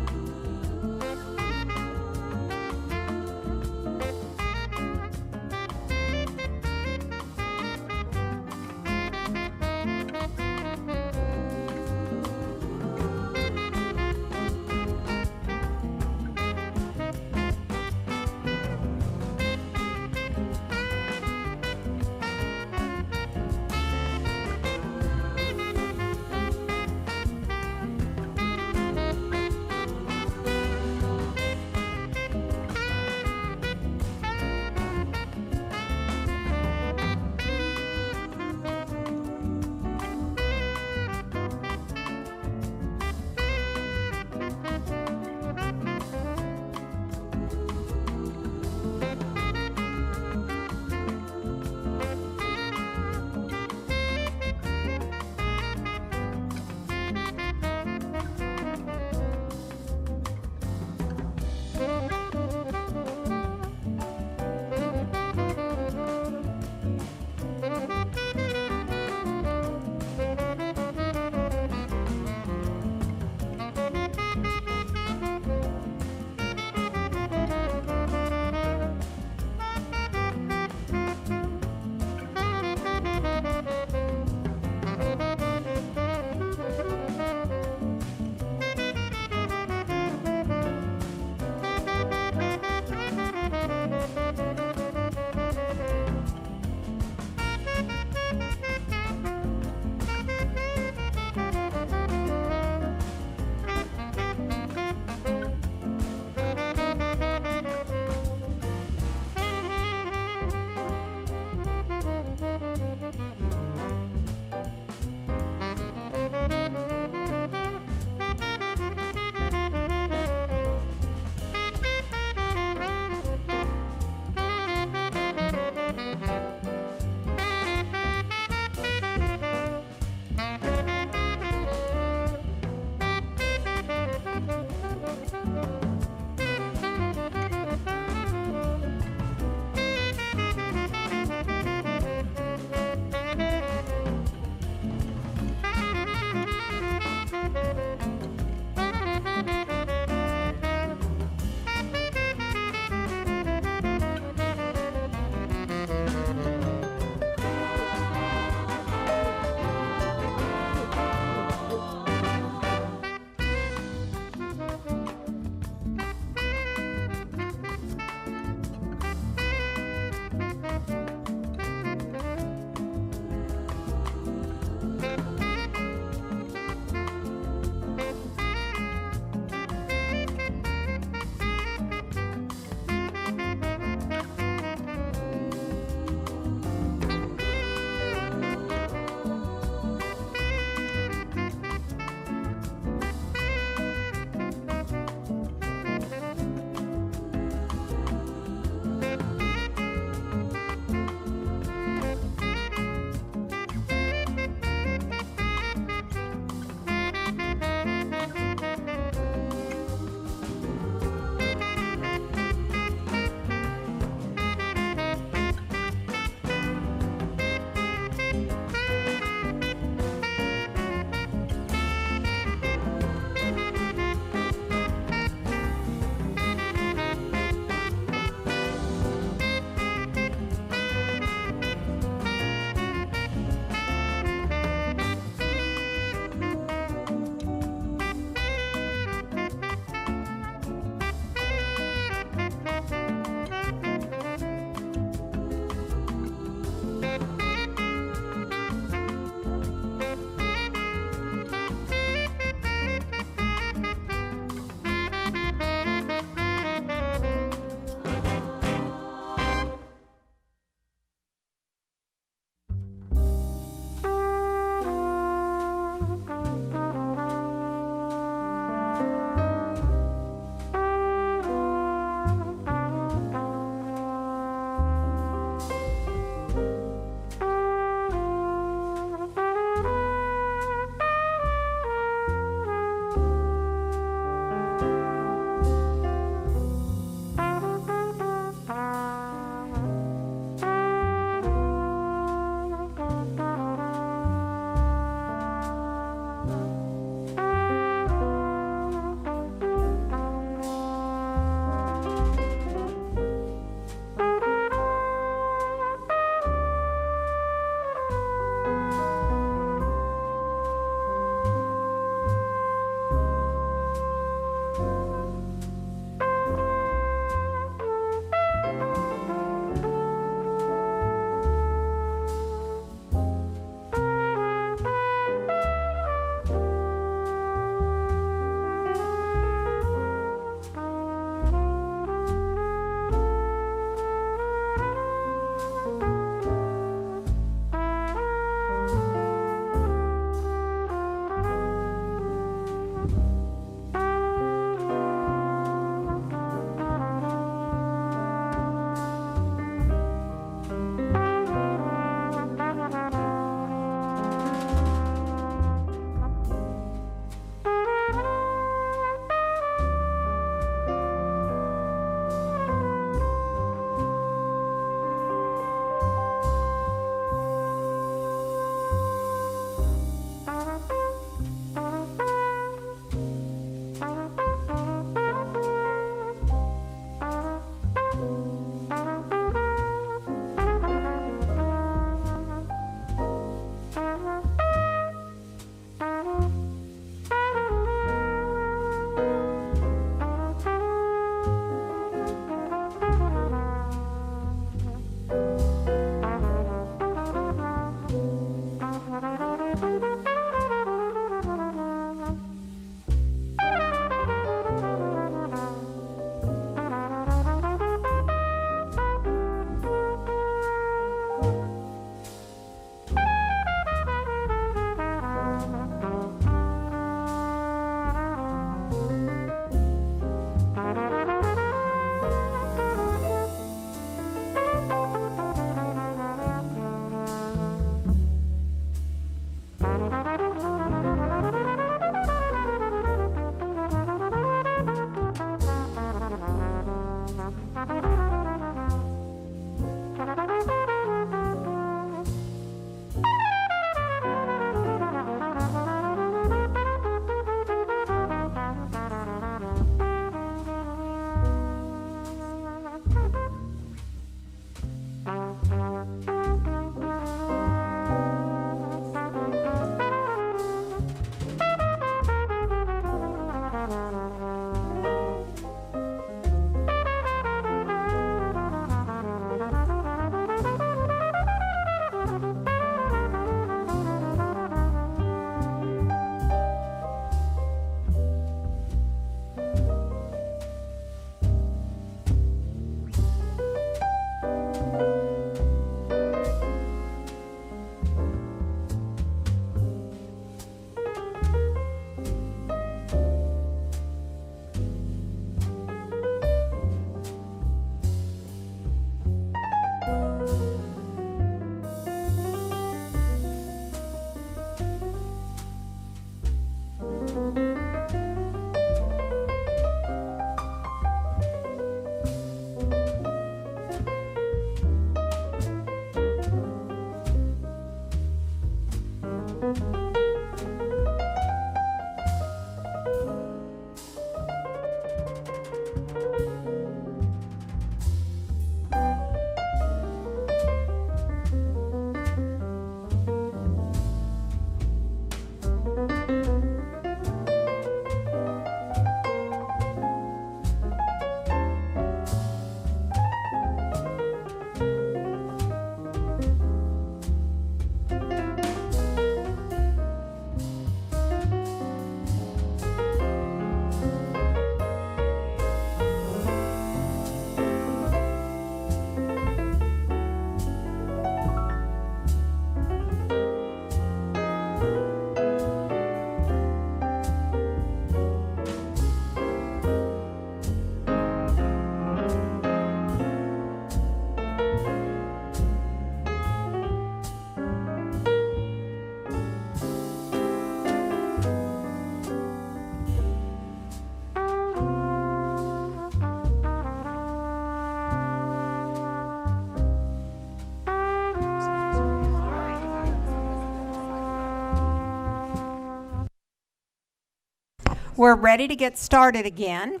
We're ready to get started again.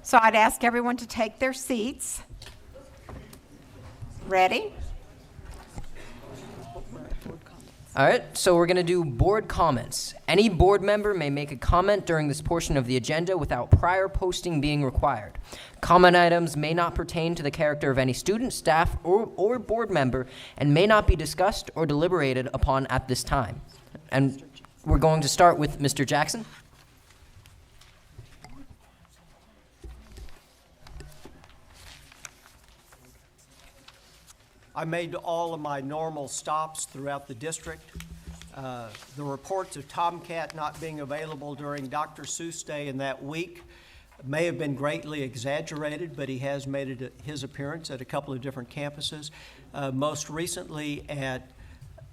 So I'd ask everyone to take their seats. Ready? All right, so we're going to do board comments. Any board member may make a comment during this portion of the agenda without prior posting being required. Comment items may not pertain to the character of any student, staff, or board member and may not be discussed or deliberated upon at this time. And we're going to start with Mr. Jackson. I made all of my normal stops throughout the district. The reports of Tomcat not being available during Dr. Seuss Day in that week may have been greatly exaggerated, but he has made his appearance at a couple of different campuses. Most recently at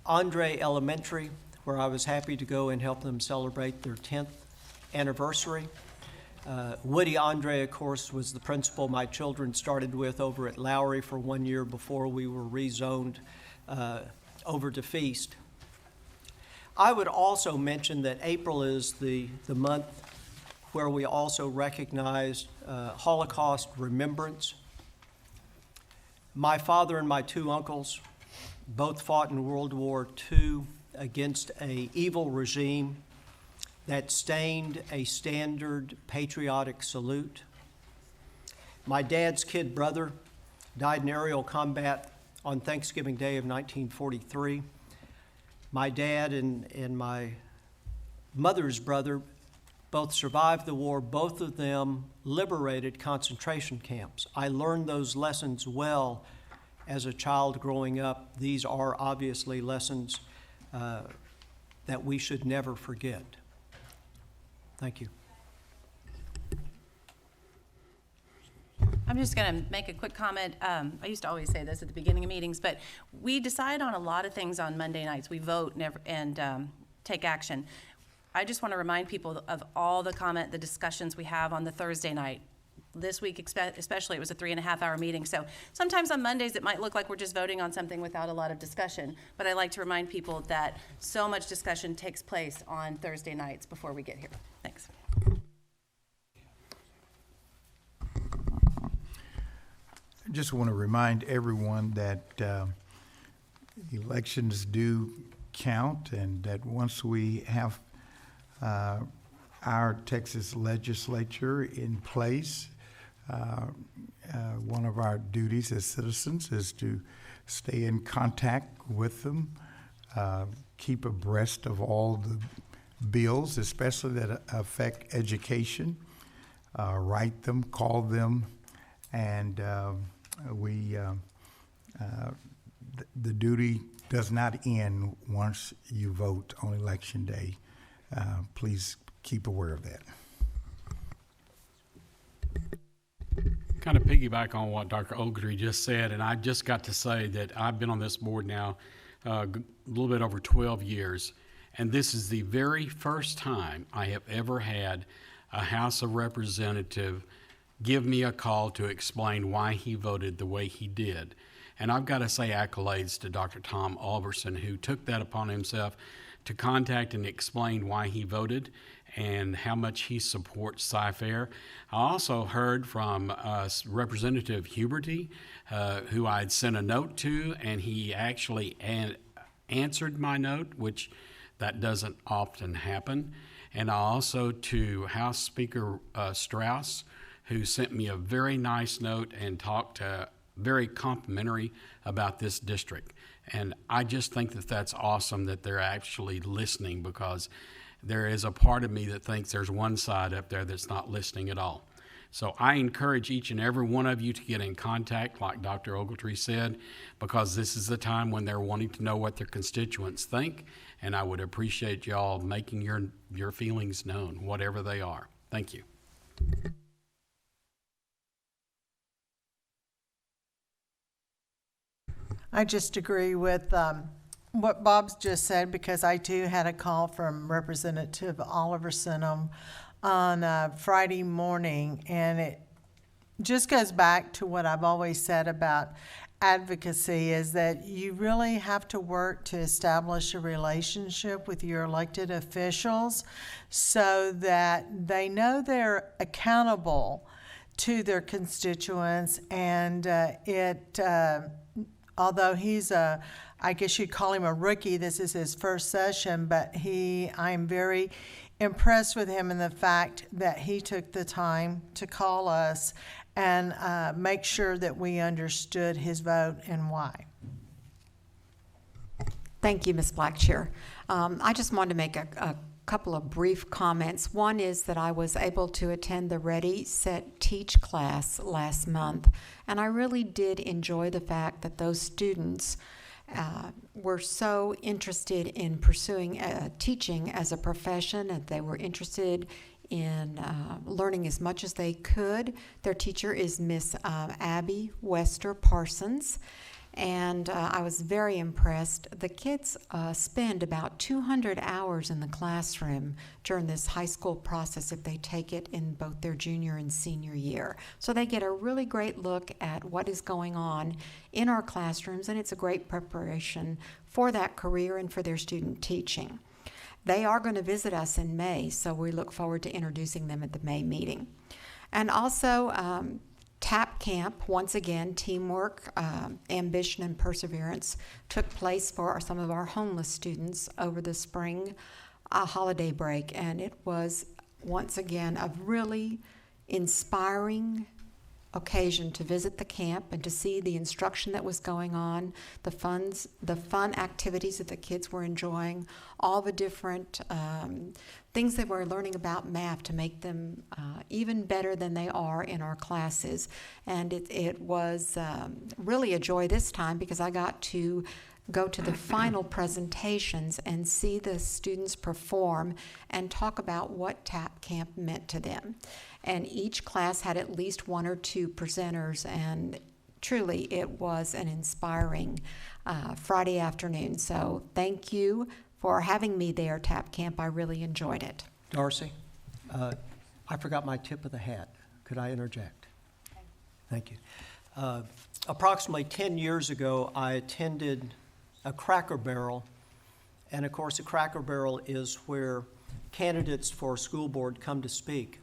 Andre Elementary, where I was happy to go and help them celebrate their 10th anniversary. Woody Andre, of course, was the principal my children started with over at Lowry for 1 year before we were rezoned over to Feast. I would also mention that April is the month where we also recognize Holocaust remembrance. My father and my two uncles both fought in World War II against an evil regime that stained a standard patriotic salute. My dad's kid brother died in aerial combat on Thanksgiving Day of 1943. My dad and my mother's brother both survived the war. Both of them liberated concentration camps. I learned those lessons well as a child growing up. These are obviously lessons that we should never forget. Thank you. I'm just going to make a quick comment. I used to always say this at the beginning of meetings, but we decide on a lot of things on Monday nights. We vote and take action. I just want to remind people of all the discussions we have on the Thursday night. This week especially, it was a 3.5-hour meeting. So sometimes on Mondays, it might look like we're just voting on something without a lot of discussion. But I like to remind people that so much discussion takes place on Thursday nights before we get here. Thanks. I just want to remind everyone that elections do count, and that once we have our Texas legislature in place, one of our duties as citizens is to stay in contact with them, keep abreast of all the bills, especially that affect education, write them, call them, and the duty does not end once you vote on Election Day. Please keep aware of that. Kind of piggyback on what Dr. Ogletree just said, and I just got to say that I've been on this board now a little bit over 12 years, and this is the very first time I have ever had a House of Representative give me a call to explain why he voted the way he did. And I've got to say accolades to Dr. Tom Alberson, who took that upon himself to contact and explain why he voted and how much he supports Cy-Fair. I also heard from Representative Huberty, who I had sent a note to, and he actually answered my note, which that doesn't often happen. And also to House Speaker Strauss, who sent me a very nice note and talked very complimentary about this district. And I just think that that's awesome that they're actually listening, because there is a part of me that thinks there's one side up there that's not listening at all. So I encourage each and every one of you to get in contact, like Dr. Ogletree said, because this is the time when they're wanting to know what their constituents think, and I would appreciate y'all making your feelings known, whatever they are. Thank you. I just agree with what Bob's just said, because I too had a call from Representative Oliverson on Friday morning, and it just goes back to what I've always said about advocacy, is that you really have to work to establish a relationship with your elected officials so that they know they're accountable to their constituents, and although he's I guess you'd call him a rookie, this is his first session, but I'm very impressed with him in the fact that he took the time to call us and make sure that we understood his vote and why. Thank you, Ms. Blackshear. I just wanted to make a couple of brief comments. One is that I was able to attend the Ready, Set, Teach class last month, and I really did enjoy the fact that those students were so interested in pursuing teaching as a profession, and they were interested in learning as much as they could. Their teacher is Miss Abby Wester Parsons, and I was very impressed. The kids spend about 200 hours in the classroom during this high school process if they take it in both their junior and senior year. So they get a really great look at what is going on in our classrooms, and it's a great preparation for that career and for their student teaching. They are going to visit us in May, so we look forward to introducing them at the May meeting. And also, TAP Camp, once again, teamwork, ambition, and perseverance took place for some of our homeless students over the spring holiday break, and it was, once again, a really inspiring occasion to visit the camp and to see the instruction that was going on, the fun activities that the kids were enjoying, all the different things they were learning about math to make them even better than they are in our classes. And it was really a joy this time, because I got to go to the final presentations and see the students perform and talk about what TAP Camp meant to them. And each class had at least one or two presenters, and truly it was an inspiring Friday afternoon. So thank you for having me there, TAP Camp. I really enjoyed it. Darcy, I forgot my tip of the hat. Could I interject? Thank you. Approximately 10 years ago, I attended a Cracker Barrel, and of course, a Cracker Barrel is where candidates for school board come to speak.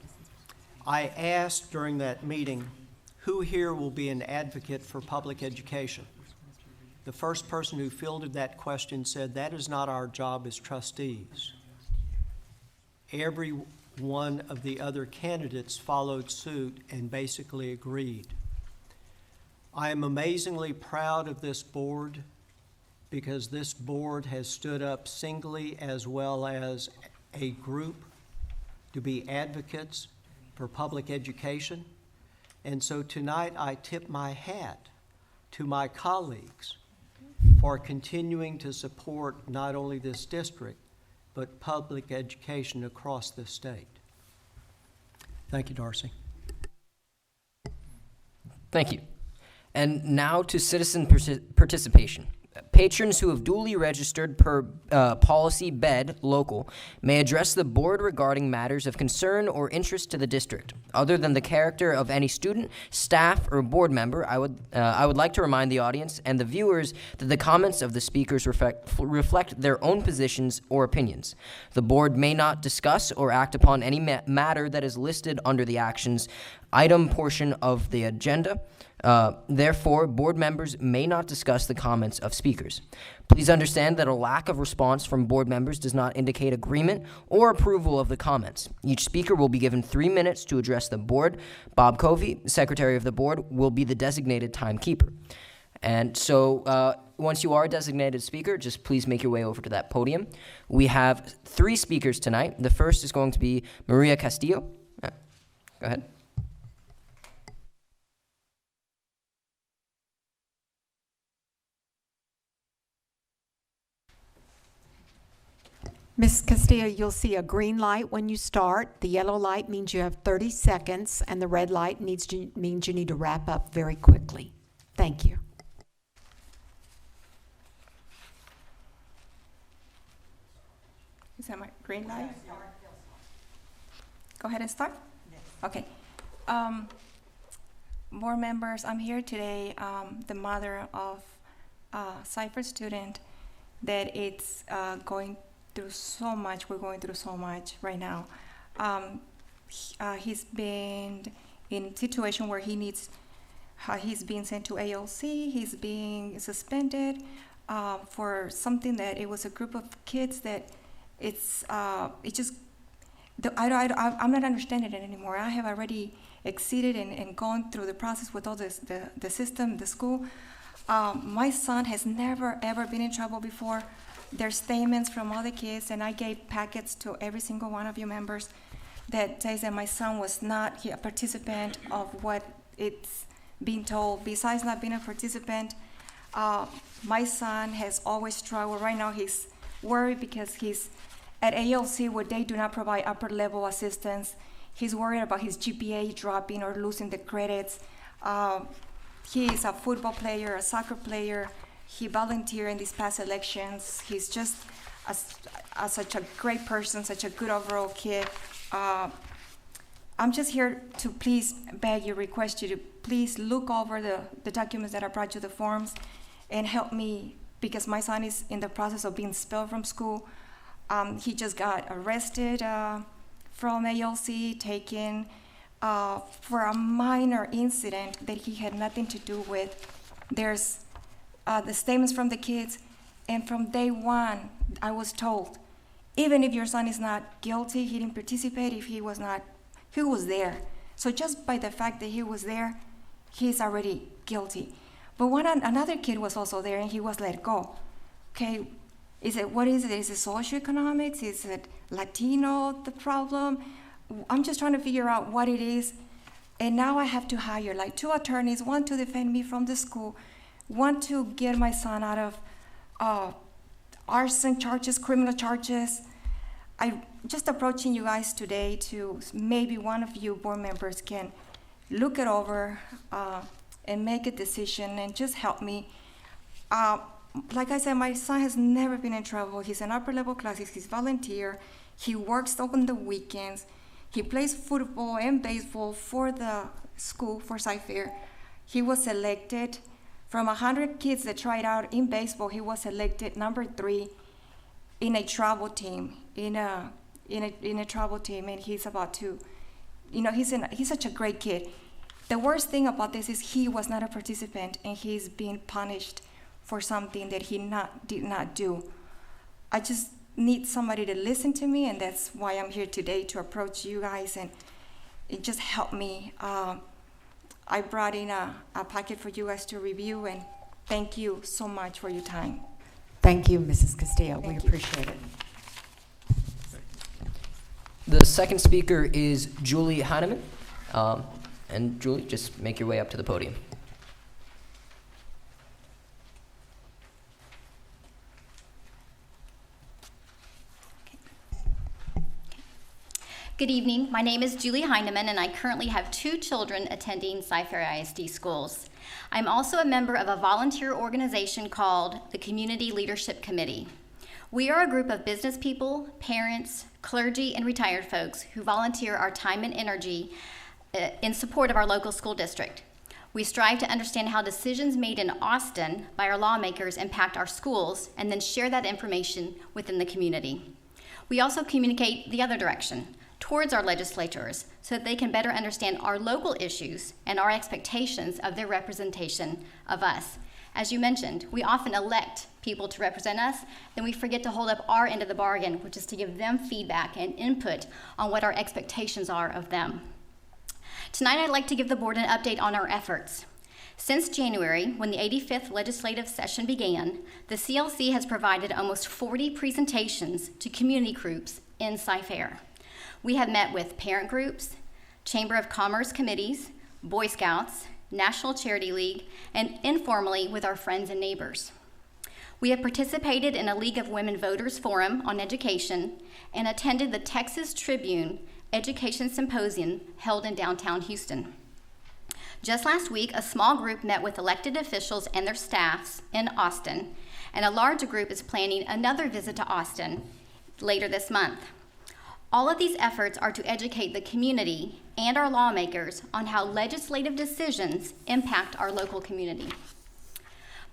I asked during that meeting, who here will be an advocate for public education? The first person who fielded that question said, that is not our job as trustees. Every one of the other candidates followed suit and basically agreed. I am amazingly proud of this board because this board has stood up singly as well as a group to be advocates for public education. And so tonight I tip my hat to my colleagues for continuing to support not only this district, but public education across the state. Thank you, Darcy. Thank you. And now to citizen participation. Patrons who have duly registered per policy bed local may address the board regarding matters of concern or interest to the district. Other than the character of any student, staff, or board member, I would like to remind the audience and the viewers that the comments of the speakers reflect their own positions or opinions. The board may not discuss or act upon any matter that is listed under the actions item portion of the agenda. Therefore, board members may not discuss the comments of speakers. Please understand that a lack of response from board members does not indicate agreement or approval of the comments. Each speaker will be given 3 minutes to address the board. Bob Covey, Secretary of the Board, will be the designated timekeeper. And so once you are a designated speaker, just please make your way over to that podium. We have 3 speakers tonight. The first is going to be Maria Castillo. Go ahead. Ms. Castillo, you'll see a green light when you start. The yellow light means you have 30 seconds, and the red light means you need to wrap up very quickly. Thank you. Is that my green light? Go ahead and start? Okay. Board members, I'm here today, the mother of a Cypress student that it's going through so much. We're going through so much right now. He's been in a situation where he's being sent to ALC. He's being suspended for something that it was a group of kids that I'm not understanding it anymore. I have already exceeded and gone through the process with all the system, the school. My son has never, ever been in trouble before. There's statements from all the kids, and I gave packets to every single one of you members that says that my son was not a participant of what it's being told. Besides not being a participant, my son has always struggled. Right now he's worried because he's at ALC where they do not provide upper level assistance. He's worried about his GPA dropping or losing the credits. He is a football player, a soccer player. He volunteered in these past elections. He's just such a great person, such a good overall kid. I'm just here to please beg you, request you to please look over the documents that I brought you, the forms, and help me because my son is in the process of being expelled from school. He just got arrested from ALC, taken for a minor incident that he had nothing to do with. There's the statements from the kids, and from day one, I was told, even if your son is not guilty, he didn't participate, if he was not, he was there. So just by the fact that he was there, he's already guilty. But another kid was also there, and he was let go. Okay, what is it? Is it socioeconomics? Is it Latino, the problem? I'm just trying to figure out what it is. And now I have to hire like 2 attorneys, one to defend me from the school, one to get my son out of arson charges, criminal charges. I'm just approaching you guys today to maybe one of you board members can look it over and make a decision and just help me. Like I said, my son has never been in trouble. He's in upper level classes, he's volunteer, he works on the weekends, he plays football and baseball for the school, for Cypher. he was selected from 100 kids that tried out in baseball. He was selected number 3 in a travel team, in a travel team, and he's about to, he's such a great kid. The worst thing about this is he was not a participant, and he's being punished for something that he did not do. I just need somebody to listen to me, and that's why I'm here today, to approach you guys, and it just helped me. I brought in a packet for you guys to review, and thank you so much for your time. Thank you, Mrs. Castillo. We appreciate it. The second speaker is Julie Heineman. And Julie, just make your way up to the podium. Good evening. My name is Julie Heineman, and I currently have 2 children attending Cyfair ISD schools. I'm also a member of a volunteer organization called the Community Leadership Committee. We are a group of business people, parents, clergy, and retired folks who volunteer our time and energy in support of our local school district. We strive to understand how decisions made in Austin by our lawmakers impact our schools, and then share that information within the community. We also communicate the other direction, towards our legislators, so that they can better understand our local issues and our expectations of their representation of us. As you mentioned, we often elect people to represent us, then we forget to hold up our end of the bargain, which is to give them feedback and input on what our expectations are of them. Tonight, I'd like to give the board an update on our efforts. Since January, when the 85th legislative session began, the CLC has provided almost 40 presentations to community groups in Cyfair. We have met with parent groups, Chamber of Commerce committees, Boy Scouts, National Charity League, and informally with our friends and neighbors. We have participated in a League of Women Voters Forum on education and attended the Texas Tribune Education Symposium held in downtown Houston. Just last week, a small group met with elected officials and their staffs in Austin, and a larger group is planning another visit to Austin later this month. All of these efforts are to educate the community and our lawmakers on how legislative decisions impact our local community.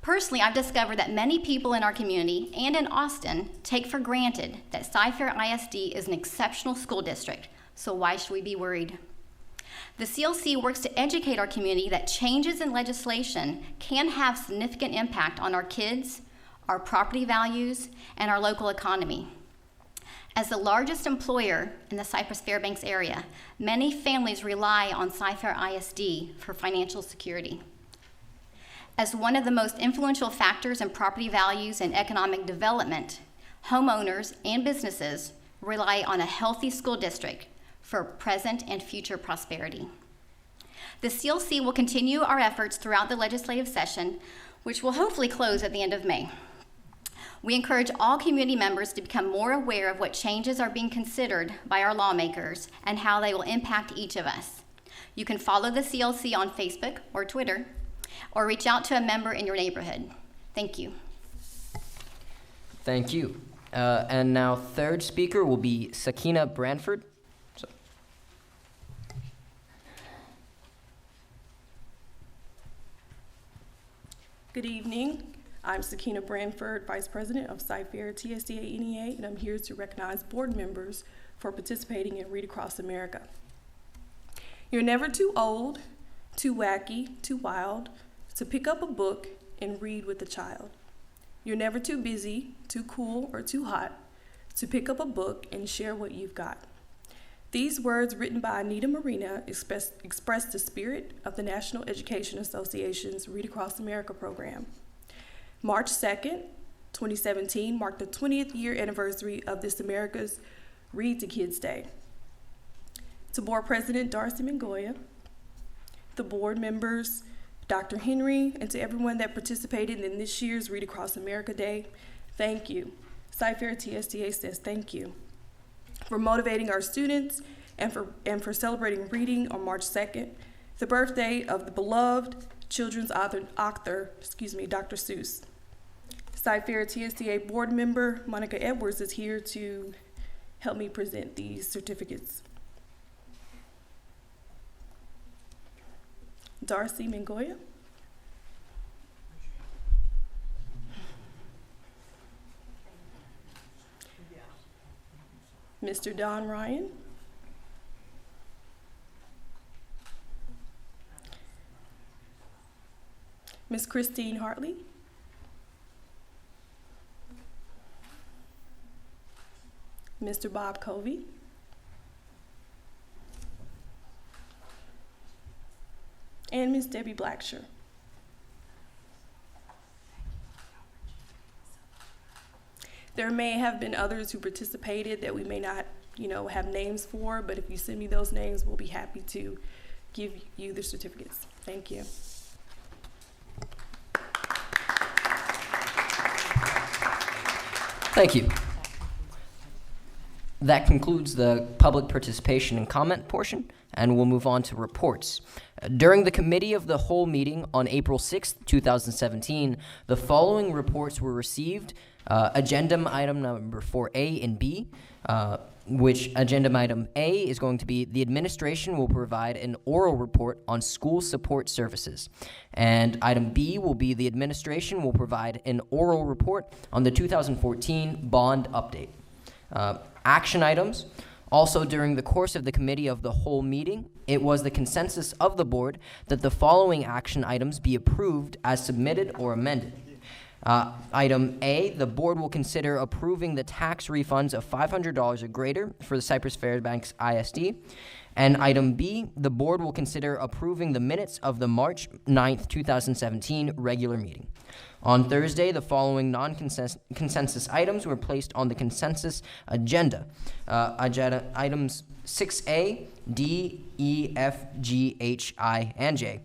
Personally, I've discovered that many people in our community and in Austin take for granted that Cyfair ISD is an exceptional school district, so why should we be worried? The CLC works to educate our community that changes in legislation can have significant impact on our kids, our property values, and our local economy. As the largest employer in the Cypress-Fairbanks area, many families rely on Cyfair ISD for financial security. As one of the most influential factors in property values and economic development, homeowners and businesses rely on a healthy school district for present and future prosperity. The CLC will continue our efforts throughout the legislative session, which will hopefully close at the end of May. We encourage all community members to become more aware of what changes are being considered by our lawmakers and how they will impact each of us. You can follow the CLC on Facebook or Twitter, or reach out to a member in your neighborhood. Thank you. Thank you. And now third speaker will be Sakina Branford. Good evening. I'm Sakina Branford, Vice President of Cyfair TSDA NEA, and I'm here to recognize board members for participating in Read Across America. You're never too old, too wacky, too wild to pick up a book and read with a child. You're never too busy, too cool, or too hot to pick up a book and share what you've got. These words, written by Anita Marina, express the spirit of the National Education Association's Read Across America program. March 2nd, 2017 marked the 20th year anniversary of this America's Read to Kids Day. To Board President Darcy Mongoya, the board members, Dr. Henry, and to everyone that participated in this year's Read Across America Day, thank you. Cyfair TSDA says thank you for motivating our students and for celebrating reading on March 2nd, the birthday of the beloved children's author, Dr. Seuss. Cyfair TSDA board member Monica Edwards is here to help me present these certificates. Darcy Mingoya. Mr. Don Ryan. Ms. Christine Hartley. Mr. Bob Covey. And Ms. Debbie Blacksher. There may have been others who participated that we may not, have names for, but if you send me those names, we'll be happy to give you the certificates. Thank you. Thank you. That concludes the public participation and comment portion, and we'll move on to reports. During the Committee of the Whole meeting on April 6, 2017, the following reports were received. Agenda item number 4A and B, which agenda item A is going to be the administration will provide an oral report on school support services. And item B will be the administration will provide an oral report on the 2014 bond update. Action items. Also, during the course of the Committee of the Whole meeting, it was the consensus of the board that the following action items be approved as submitted or amended. Item A, the board will consider approving the tax refunds of $500 or greater for the Cypress-Fairbanks ISD. And item B, the board will consider approving the minutes of the March 9th, 2017 regular meeting. On Thursday, the following non-consensus items were placed on the consensus agenda. Agenda items 6A, D, E, F, G, H, I, and J.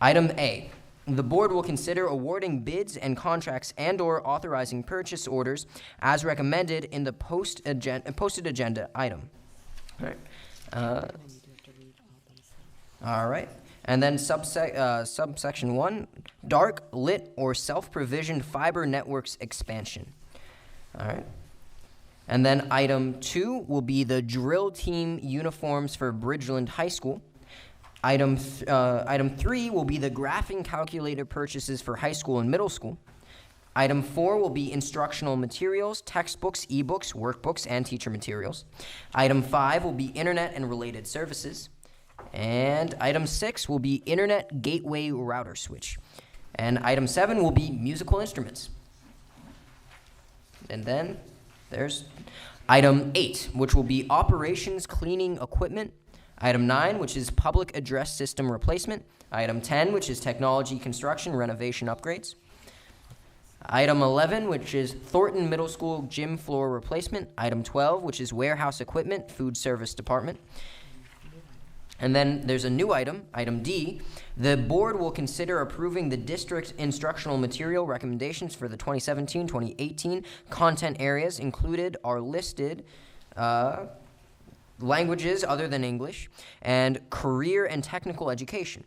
Item A, the board will consider awarding bids and contracts and/or authorizing purchase orders as recommended in the posted agenda item. All right. All right. And then subsection 1, dark, lit, or self-provisioned fiber networks expansion. All right. And then item 2 will be the drill team uniforms for Bridgeland High School. Item 3 will be the graphing calculator purchases for high school and middle school. Item 4 will be instructional materials, textbooks, ebooks, workbooks, and teacher materials. Item 5 will be internet and related services. And item 6 will be internet gateway router switch. And item 7 will be musical instruments. And then there's item 8, which will be operations cleaning equipment. Item 9, which is public address system replacement. Item 10, which is technology construction renovation upgrades. Item 11, which is Thornton Middle School gym floor replacement. Item 12, which is warehouse equipment, food service department. And then there's a new item, item D. The board will consider approving the district instructional material recommendations for the 2017-2018 content areas. Included are listed languages other than English and career and technical education.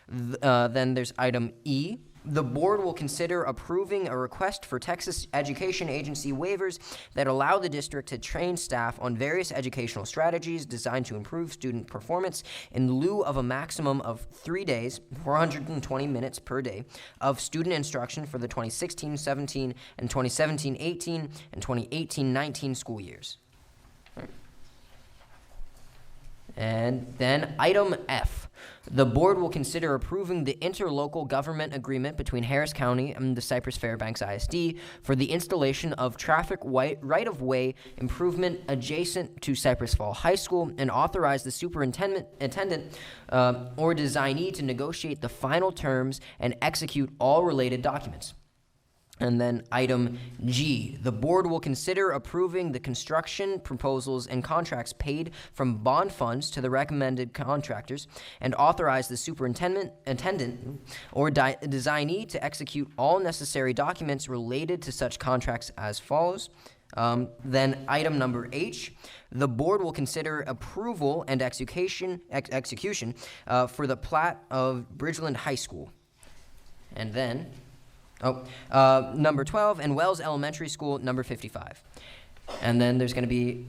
Then there's item E. The board will consider approving a request for Texas Education Agency waivers that allow the district to train staff on various educational strategies designed to improve student performance in lieu of a maximum of 3 days, 420 minutes per day, of student instruction for the 2016-17 and 2017-18 and 2018-19 school years. And then item F. The board will consider approving the interlocal government agreement between Harris County and the Cypress-Fairbanks ISD for the installation of traffic right-of-way improvement adjacent to Cypress Fall High School and authorize the superintendent or designee to negotiate the final terms and execute all related documents. And then item G, the board will consider approving the construction proposals and contracts paid from bond funds to the recommended contractors and authorize the superintendent or designee to execute all necessary documents related to such contracts as follows. Then item number H, the board will consider approval and execution for the plat of Bridgeland High School. And then number 12, and Wells Elementary School, number 55. And then there's going to be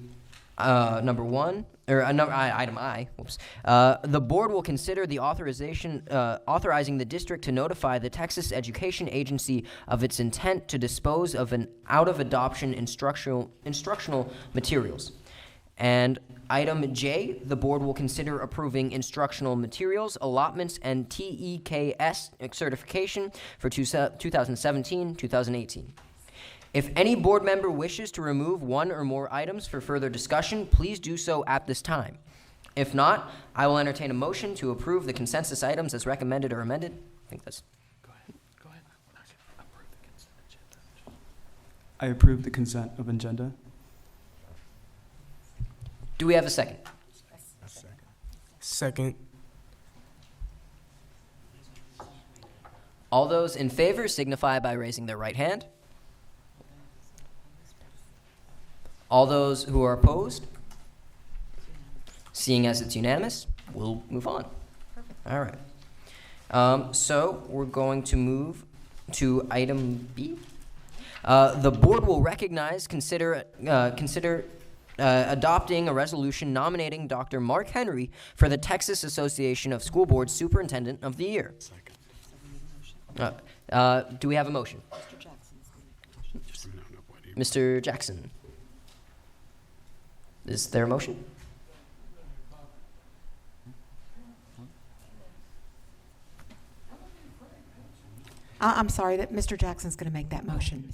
Item I. The board will consider the authorizing the district to notify the Texas Education Agency of its intent to dispose of an out-of-adoption instructional materials. And item J, the board will consider approving instructional materials, allotments, and TEKS certification for 2017-2018. If any board member wishes to remove one or more items for further discussion, please do so at this time. If not, I will entertain a motion to approve the consensus items as recommended or amended. I think that's... Go ahead. I approve the consent of agenda. Do we have a second? Second. All those in favor signify by raising their right hand. All those who are opposed? Seeing as it's unanimous, we'll move on. All right. So we're going to move to item B. The board will consider adopting a resolution nominating Dr. Mark Henry for the Texas Association of School Boards Superintendent of the Year. Do we have a motion? Mr. Jackson. Is there a motion? I'm sorry, that Mr. Jackson's going to make that motion.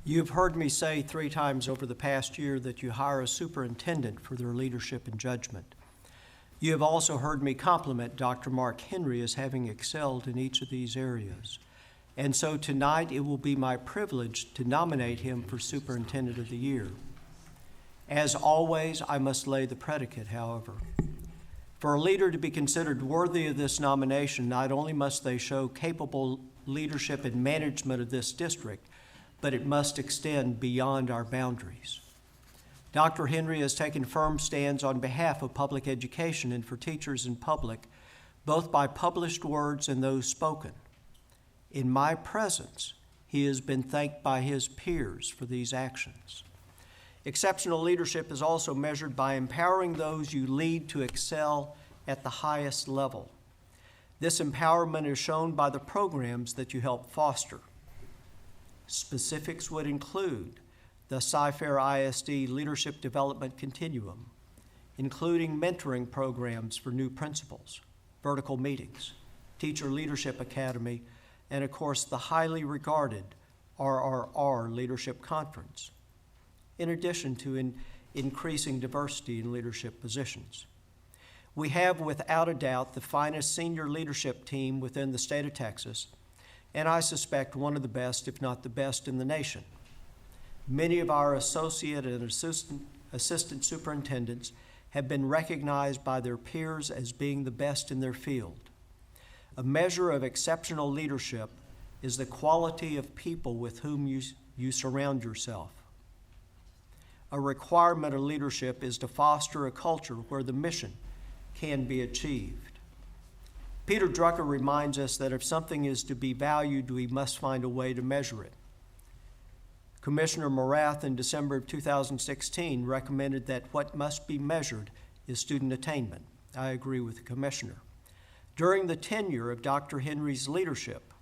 You've heard me say 3 times over the past year that you hire a superintendent for their leadership and judgment. You have also heard me compliment Dr. Mark Henry as having excelled in each of these areas. And so tonight it will be my privilege to nominate him for Superintendent of the Year. As always, I must lay the predicate, however. For a leader to be considered worthy of this nomination, not only must they show capable leadership and management of this district, but it must extend beyond our boundaries. Dr. Henry has taken firm stands on behalf of public education and for teachers and public, both by published words and those spoken. In my presence, he has been thanked by his peers for these actions. Exceptional leadership is also measured by empowering those you lead to excel at the highest level. This empowerment is shown by the programs that you help foster. Specifics would include the Cyfair ISD Leadership Development Continuum, including mentoring programs for new principals, vertical meetings, Teacher Leadership Academy, and of course the highly regarded RRR Leadership Conference, in addition to increasing diversity in leadership positions. We have, without a doubt, the finest senior leadership team within the state of Texas, and I suspect one of the best, if not the best, in the nation. Many of our associate and assistant superintendents have been recognized by their peers as being the best in their field. A measure of exceptional leadership is the quality of people with whom you surround yourself. A requirement of leadership is to foster a culture where the mission can be achieved. Peter Drucker reminds us that if something is to be valued, we must find a way to measure it. Commissioner Morath in December of 2016 recommended that what must be measured is student attainment. I agree with the commissioner. During the tenure of Dr. Henry's leadership,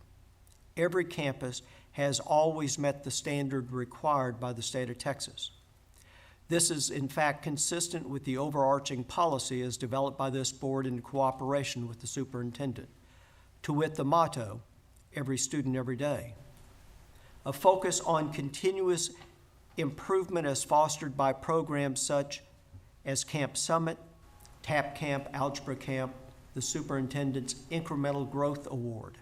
every campus has always met the standard required by the state of Texas. This is, in fact, consistent with the overarching policy as developed by this board in cooperation with the superintendent, to wit the motto, every student, every day. A focus on continuous improvement is fostered by programs such as Camp Summit, TAP Camp, Algebra Camp, the Superintendent's Incremental Growth Award.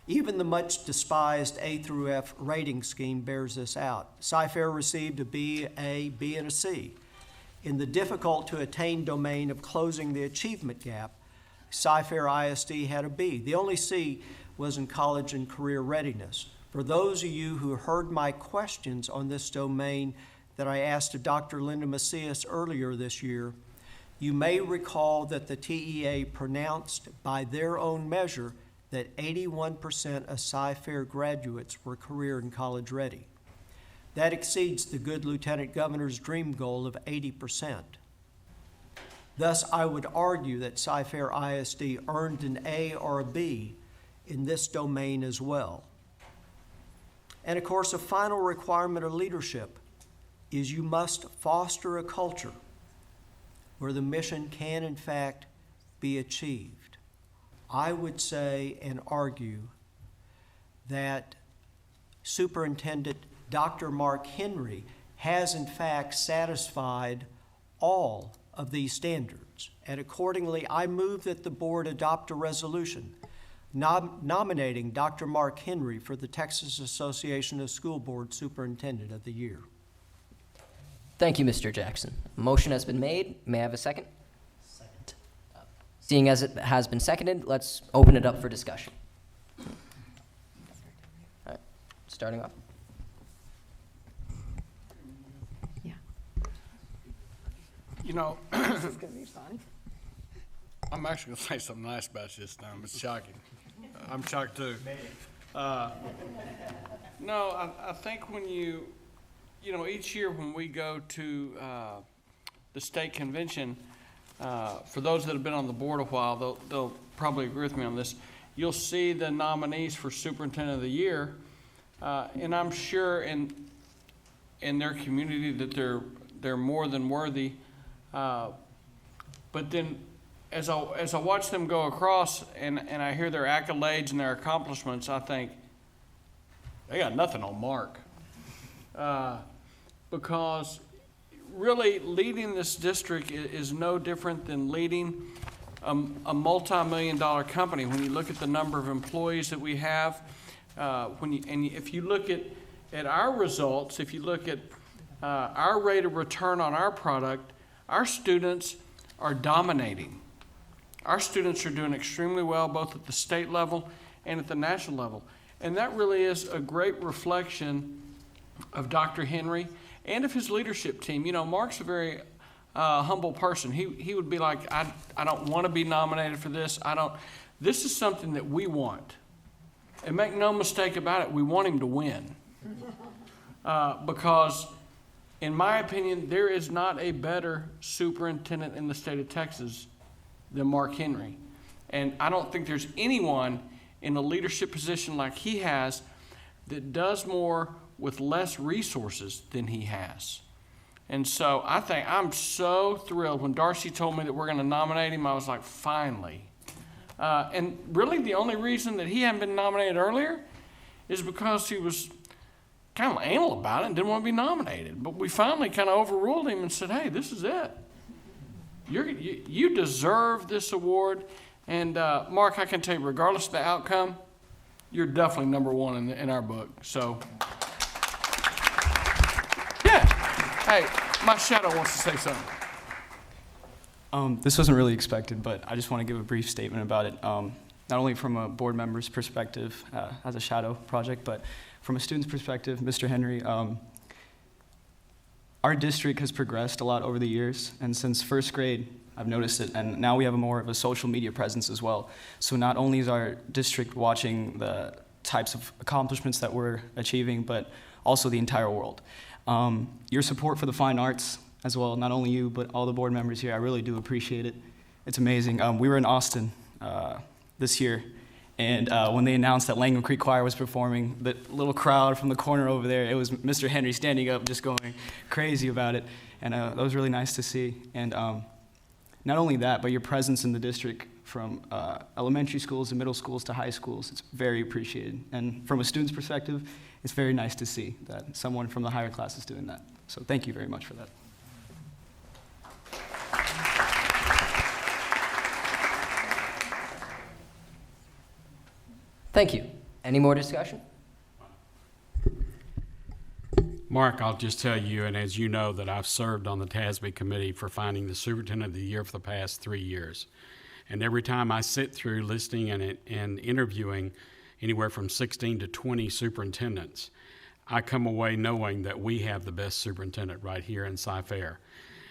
Even the much despised A through F rating scheme bears this out. Cyfair received a B, and a C. In the difficult to attain domain of closing the achievement gap, Cyfair ISD had a B. The only C was in college and career readiness. For those of you who heard my questions on this domain that I asked of Dr. Linda Macias earlier this year, you may recall that the TEA pronounced by their own measure that 81% of Cyfair graduates were career and college ready. That exceeds the good Lieutenant Governor's dream goal of 80%. Thus, I would argue that Cy-Fair ISD earned an A or a B in this domain as well. And of course, a final requirement of leadership is you must foster a culture where the mission can in fact be achieved. I would say and argue that Superintendent Dr. Mark Henry has in fact satisfied all of these standards, and accordingly I move that the board adopt a resolution nominating Dr. Mark Henry for the Texas Association of School Board Superintendent of the Year. Thank you, Mr. Jackson. A motion has been made. May I have a second? Second. Seeing as it has been seconded, let's open it up for discussion. All right, starting off. You know, This is going to be fun. I'm actually going to say something nice about you this time. It's shocking. I'm shocked too. No, I think when you know, each year when we go to the state convention, for those that have been on the board a while, they'll probably agree with me on this. You'll see the nominees for Superintendent of the Year, and I'm sure in their community that they're more than worthy. But then, as I watch them go across and I hear their accolades and their accomplishments, I think they got nothing on Mark. Because really leading this district is no different than leading a multi-million-dollar company. When you look at the number of employees that we have, if you look at our results, if you look at our rate of return on our product, our students are dominating. Our students are doing extremely well, both at the state level and at the national level. And that really is a great reflection of Dr. Henry and of his leadership team. You know, Mark's a very humble person. He would be like, I don't want to be nominated for this. This is something that we want. And make no mistake about it, we want him to win. Because in my opinion, there is not a better superintendent in the state of Texas than Mark Henry. And I don't think there's anyone in a leadership position like he has that does more with less resources than he has. And so I think I'm so thrilled. When Darcy told me that we're going to nominate him, I was like, finally. And really the only reason that he hadn't been nominated earlier is because he was kind of anal about it and didn't want to be nominated. But we finally kind of overruled him and said, hey, this is it. You deserve this award. And Mark, I can tell you, regardless of the outcome, you're definitely number one in our book. So, yeah. Hey, my shadow wants to say something. This wasn't really expected, but I just want to give a brief statement about it. Not only from a board member's perspective as a shadow project, but from a student's perspective, Mr. Henry, our district has progressed a lot over the years, and since first grade, I've noticed it, and now we have more of a social media presence as well. So not only is our district watching the types of accomplishments that we're achieving, but also the entire world. Your support for the fine arts as well, not only you, but all the board members here, I really do appreciate it. It's amazing. We were in Austin this year, and when they announced that Langham Creek Choir was performing, the little crowd from the corner over there, it was Mr. Henry standing up just going crazy about it, and that was really nice to see. And not only that, but your presence in the district from elementary schools to middle schools to high schools, it's very appreciated. And from a student's perspective, it's very nice to see that someone from the higher class is doing that. So thank you very much for that. Thank you. Any more discussion? Mark, I'll just tell you, and as you know, that I've served on the TASB committee for finding the Superintendent of the Year for the past 3 years. And every time I sit through listening and interviewing anywhere from 16 to 20 superintendents, I come away knowing that we have the best superintendent right here in Cy-Fair.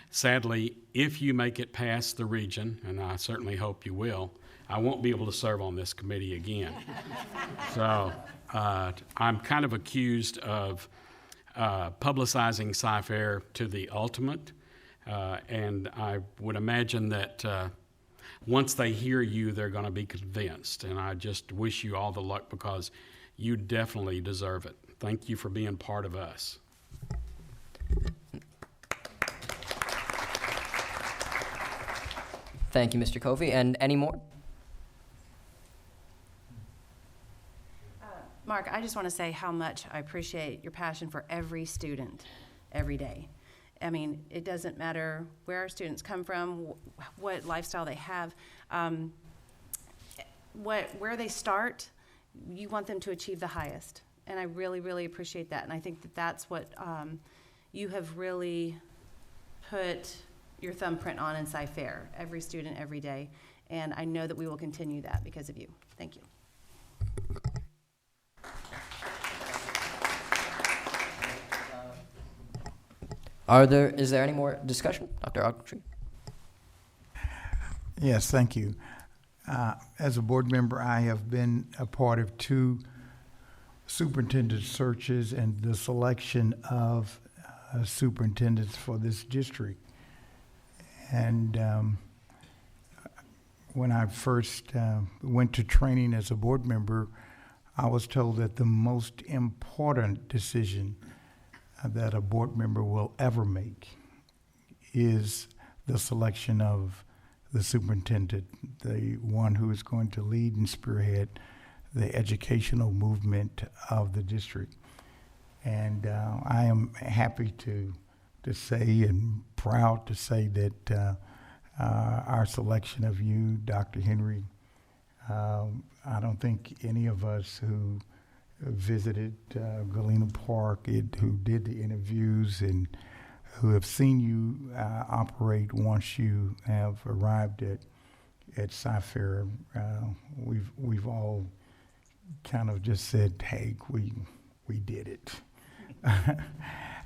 Sadly, if you make it past the region, and I certainly hope you will, I won't be able to serve on this committee again. So I'm kind of accused of publicizing Sci-Fair to the ultimate. And I would imagine that once they hear you, they're going to be convinced. And I just wish you all the luck because you definitely deserve it. Thank you for being part of us. Thank you, Mr. Covey. And any more? Mark, I just want to say how much I appreciate your passion for every student every day. I mean, it doesn't matter where our students come from, what lifestyle they have, where they start, you want them to achieve the highest. And I really, really appreciate that. And I think that that's what you have really put your thumbprint on in Sci-Fair, every student, every day. And I know that we will continue that because of you. Thank you. Is there any more discussion? Dr. Ogletree? Yes, thank you. As a board member, I have been a part of 2 superintendent searches and the selection of superintendents for this district. And when I first went to training as a board member, I was told that the most important decision that a board member will ever make is the selection of the superintendent, the one who is going to lead and spearhead the educational movement of the district. And I am happy to say and proud to say that our selection of you, Dr. Henry, I don't think any of us who visited Galena Park, who did the interviews and who have seen you operate once you have arrived at Sci-Fair, we've all kind of just said, hey, we did it.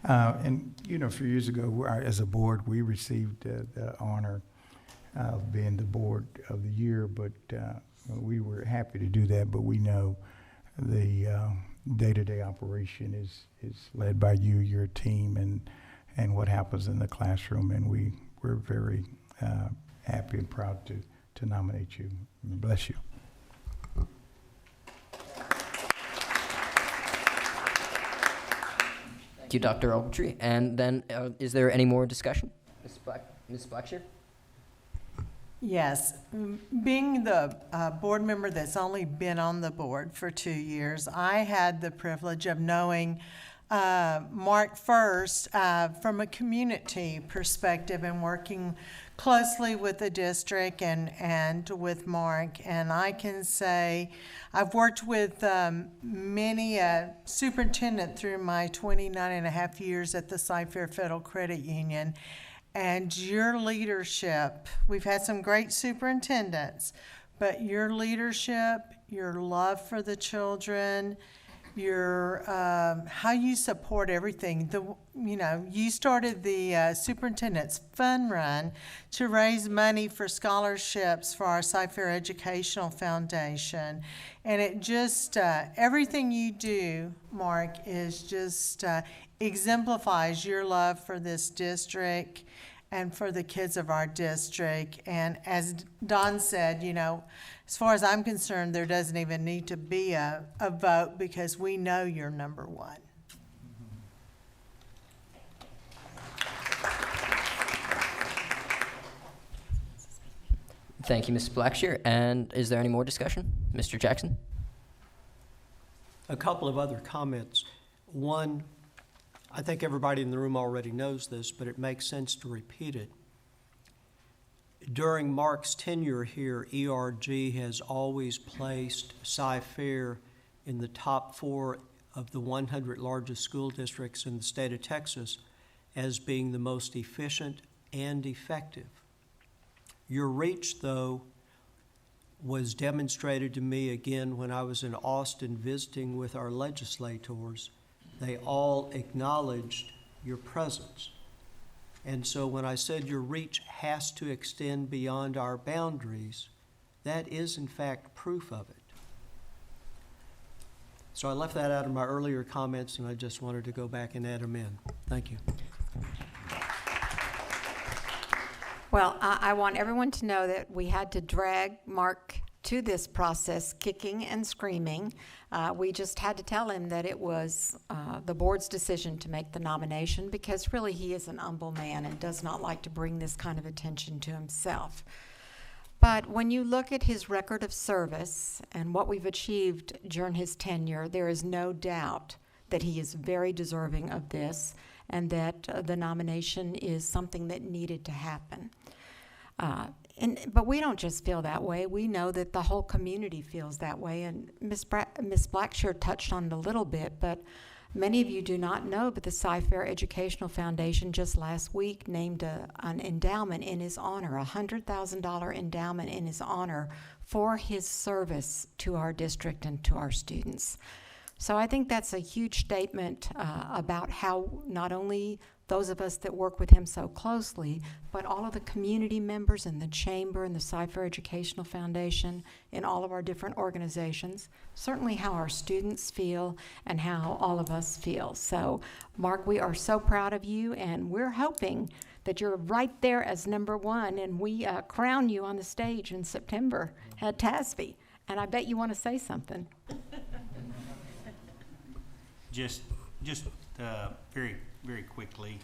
And a few years ago, as a board, we received the honor of being the board of the year, but we were happy to do that, but we know the day-to-day operation is led by you, your team, and what happens in the classroom, and we're very happy and proud to nominate you. Bless you. Thank you, Dr. Ogletree. And then, is there any more discussion? Ms. Blackshear? Yes, being the board member that's only been on the board for 2 years, I had the privilege of knowing Mark first from a community perspective and working closely with the district and with Mark. And I can say I've worked with many superintendent through my 29 and a half years at the Sci-Fair Federal Credit Union. And your leadership, we've had some great superintendents, but your leadership, your love for the children, your how you support everything. You started the Superintendent's Fun Run to raise money for scholarships for our Sci-Fair Educational Foundation. And it just, everything you do, Mark, is just exemplifies your love for this district and for the kids of our district. And as Don said, as far as I'm concerned, there doesn't even need to be a vote because we know you're number one. Thank you, Ms. Blackshear. And is there any more discussion? Mr. Jackson? A couple of other comments. One, I think everybody in the room already knows this, but it makes sense to repeat it. During Mark's tenure here, ERG has always placed Sci-Fair in the top 4 of the 100 largest school districts in the state of Texas as being the most efficient and effective. Your reach, though, was demonstrated to me again when I was in Austin visiting with our legislators. They all acknowledged your presence. And so when I said your reach has to extend beyond our boundaries, that is in fact proof of it. So I left that out of my earlier comments, and I just wanted to go back and add them in. Thank you. Well, I want everyone to know that we had to drag Mark to this process, kicking and screaming. We just had to tell him that it was the board's decision to make the nomination, because really he is an humble man and does not like to bring this kind of attention to himself. But when you look at his record of service and what we've achieved during his tenure, there is no doubt that he is very deserving of this, and that the nomination is something that needed to happen. But we don't just feel that way. We know that the whole community feels that way, and Ms. Blackshear touched on it a little bit, but many of you do not know, but the Cy-Fair Educational Foundation just last week named an endowment in his honor, a $100,000 endowment in his honor for his service to our district and to our students. So I think that's a huge statement about how not only those of us that work with him so closely, but all of the community members in the Chamber and the Cypher Educational Foundation, in all of our different organizations, certainly how our students feel and how all of us feel. So, Mark, we are so proud of you, and we're hoping that you're right there as number one, and we crown you on the stage in September at TASB. And I bet you want to say something. Just very, very quickly,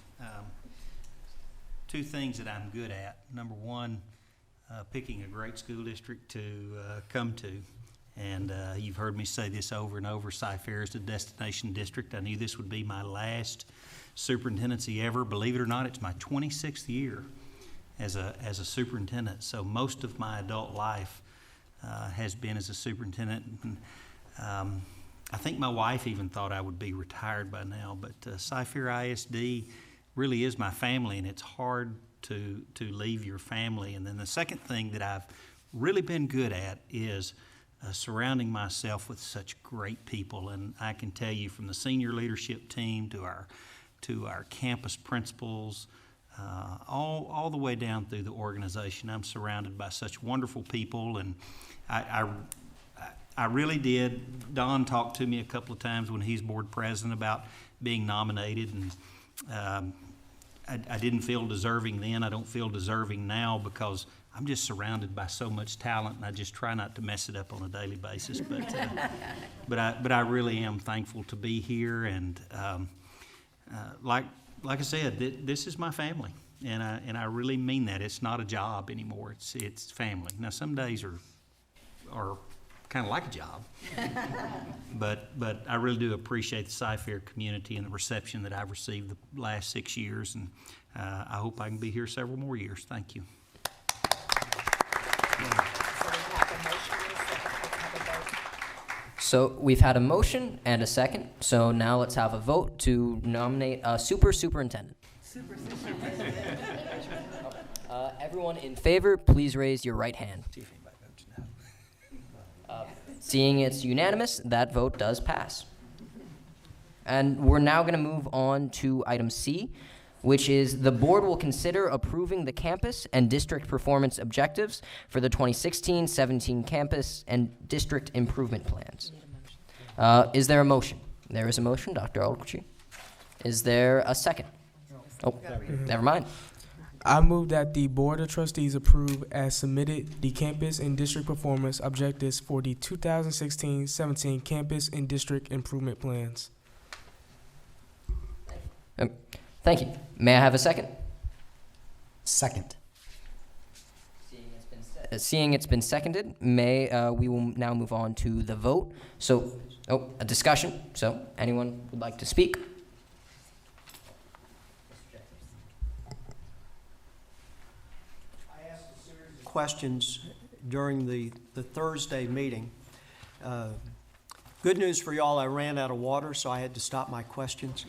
two things that I'm good at. Number one, picking a great school district to come to. And you've heard me say this over and over, Cy-Fair is the destination district. I knew this would be my last superintendency ever. Believe it or not, it's my 26th year as a superintendent. So most of my adult life has been as a superintendent. And, I think my wife even thought I would be retired by now, but Cy-Fair ISD really is my family, and it's hard to leave your family. And then the second thing that I've really been good at is surrounding myself with such great people. And I can tell you, from the senior leadership team to our campus principals, all the way down through the organization, I'm surrounded by such wonderful people. And I really did. Don talked to me a couple of times when he's board president about being nominated, and I didn't feel deserving then. I don't feel deserving now, because I'm just surrounded by so much talent, and I just try not to mess it up on a daily basis. But I really am thankful to be here, and like I said, this is my family, and I really mean that. It's not a job anymore. It's family. Now, some days are kind of like a job, but I really do appreciate the Cy-Fair community and the reception that I've received the last 6 years, and I hope I can be here several more years. Thank you. So we've had a motion and a second, so now let's have a vote to nominate a superintendent. Everyone in favor, please raise your right hand. Seeing it's unanimous, that vote does pass. And we're now going to move on to item C, which is the board will consider approving the campus and district performance objectives for the 2016-17 campus and district improvement plans. Is there a motion? There is a motion, Dr. Aldrich. Is there a second? Oh, never mind. I move that the Board of Trustees approve as submitted the campus and district performance objectives for the 2016-17 campus and district improvement plans. Thank you. May I have a second? Second. Seeing it's been seconded, we will now move on to the vote. So, a discussion. So, anyone would like to speak? Questions during the Thursday meeting. Good news for y'all, I ran out of water, so I had to stop my questions.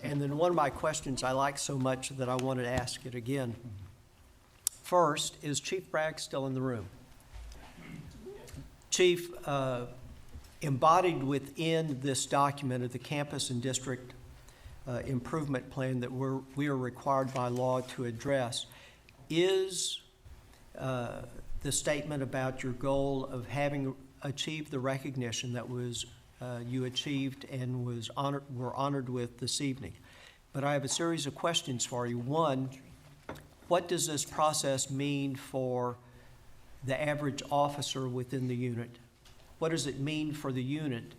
And then one of my questions I like so much that I wanted to ask it again. First, is Chief Bragg still in the room? Chief, embodied within this document of the campus and district improvement plan that we are required by law to address is the statement about your goal of having achieved the recognition that was you achieved and were honored with this evening. But I have a series of questions for you. One, what does this process mean for the average officer within the unit? What does it mean for the unit?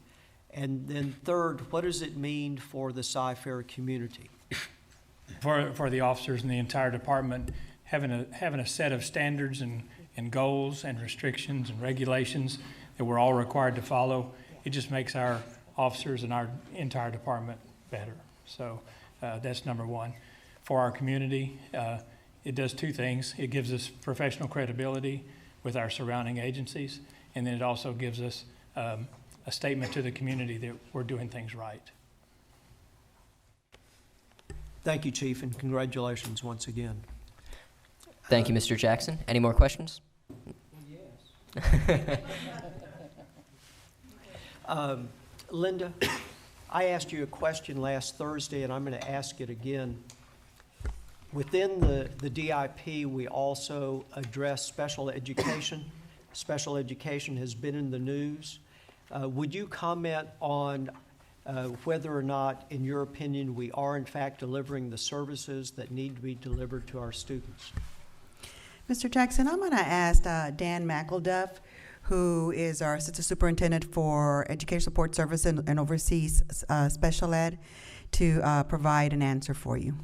And then third, what does it mean for the Cy-Fair community? For the officers in the entire department, having a set of standards and goals and restrictions and regulations that we're all required to follow, it just makes our officers and our entire department better. So that's number one. For our community, it does two things. It gives us professional credibility with our surrounding agencies, and then it also gives us a statement to the community that we're doing things right. Thank you, Chief, and congratulations once again. Thank you, Mr. Jackson. Any more questions? Yes. Linda, I asked you a question last Thursday, and I'm going to ask it again. Within the DIP, we also address special education. Special education has been in the news. Would you comment on whether or not, in your opinion, we are in fact delivering the services that need to be delivered to our students? Mr. Jackson, I'm going to ask Dan McElduff, who is our Assistant Superintendent for Education Support Service and oversees special ed, to provide an answer for you.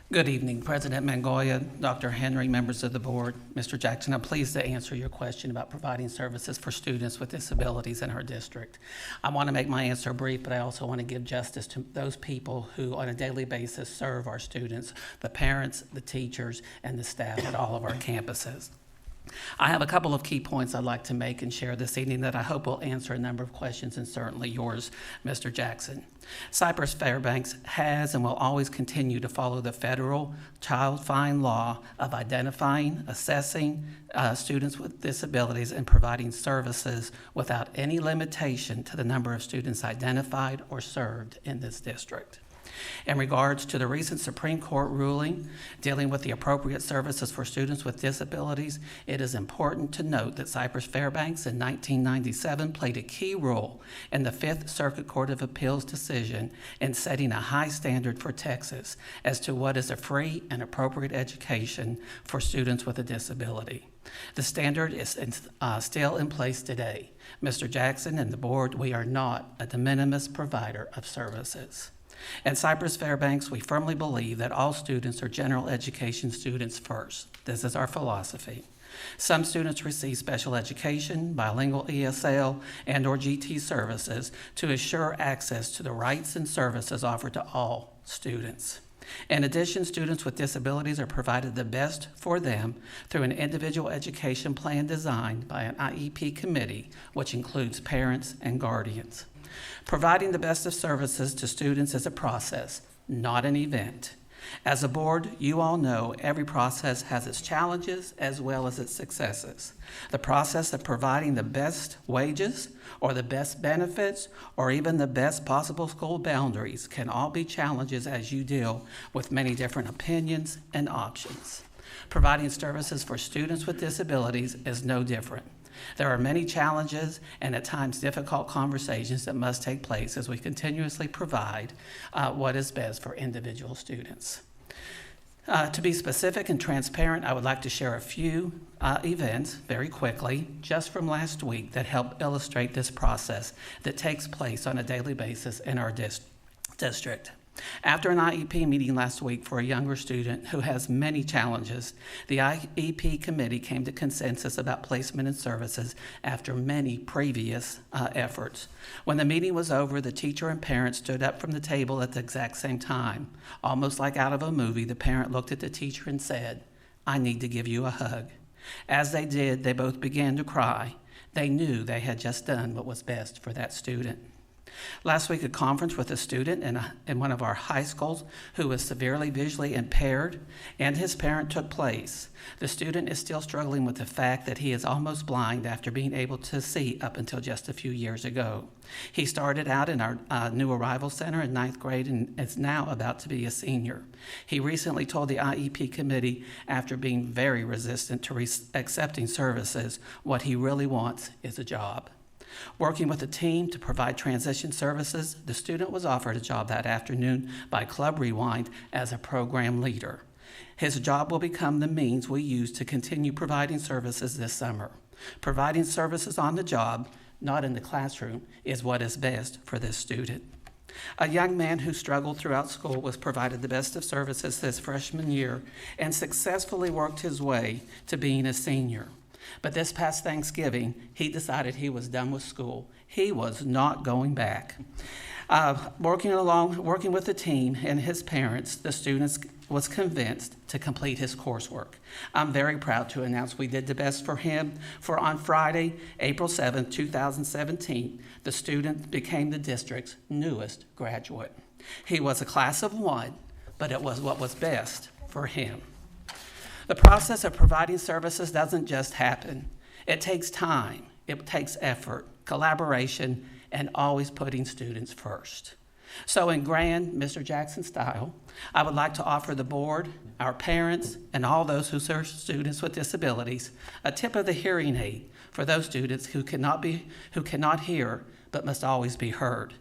Good evening, President Mangoya, Dr. Henry, members of the board. Mr. Jackson, I'm pleased to answer your question about providing services for students with disabilities in our district. I want to make my answer brief, but I also want to give justice to those people who on a daily basis serve our students, the parents, the teachers, and the staff at all of our campuses. I have a couple of key points I'd like to make and share this evening that I hope will answer a number of questions, and certainly yours, Mr. Jackson. Cypress-Fairbanks has and will always continue to follow the federal child fine law of identifying, assessing students with disabilities and providing services without any limitation to the number of students identified or served in this district. In regards to the recent Supreme Court ruling dealing with the appropriate services for students with disabilities, it is important to note that Cypress-Fairbanks in 1997 played a key role in the Fifth Circuit Court of Appeals decision in setting a high standard for Texas as to what is a free and appropriate education for students with a disability. The standard is still in place today. Mr. Jackson and the board, we are not a de minimis provider of services. At Cypress-Fairbanks, we firmly believe that all students are general education students first. This is our philosophy. Some students receive special education, bilingual ESL, and/or GT services to assure access to the rights and services offered to all students. In addition, students with disabilities are provided the best for them through an individual education plan designed by an IEP committee, which includes parents and guardians. Providing the best of services to students is a process, not an event. As a board, you all know every process has its challenges as well as its successes. The process of providing the best wages or the best benefits or even the best possible school boundaries can all be challenges as you deal with many different opinions and options. Providing services for students with disabilities is no different. There are many challenges and at times difficult conversations that must take place as we continuously provide what is best for individual students. To be specific and transparent, I would like to share a few events very quickly just from last week that help illustrate this process that takes place on a daily basis in our district. After an IEP meeting last week for a younger student who has many challenges, the IEP committee came to consensus about placement and services after many previous efforts. When the meeting was over, the teacher and parent stood up from the table at the exact same time. Almost like out of a movie, the parent looked at the teacher and said, "I need to give you a hug." As they did, they both began to cry. They knew they had just done what was best for that student. Last week, a conference with a student in one of our high schools who was severely visually impaired and his parent took place. The student is still struggling with the fact that he is almost blind after being able to see up until just a few years ago. He started out in our new arrival center in 9th grade and is now about to be a senior. He recently told the IEP committee, after being very resistant to accepting services, what he really wants is a job. Working with a team to provide transition services, the student was offered a job that afternoon by Club Rewind as a program leader. His job will become the means we use to continue providing services this summer. Providing services on the job, not in the classroom, is what is best for this student. A young man who struggled throughout school was provided the best of services his freshman year and successfully worked his way to being a senior. But this past Thanksgiving, he decided he was done with school. He was not going back. Working with the team and his parents, the student was convinced to complete his coursework. I'm very proud to announce we did the best for him, for on Friday, April 7, 2017, the student became the district's newest graduate. He was a class of one, but it was what was best for him. The process of providing services doesn't just happen. It takes time, it takes effort, collaboration, and always putting students first. So in grand Mr. Jackson style, I would like to offer the board, our parents, and all those who serve students with disabilities a tip of the hearing aid for those students who cannot hear but must always be heard.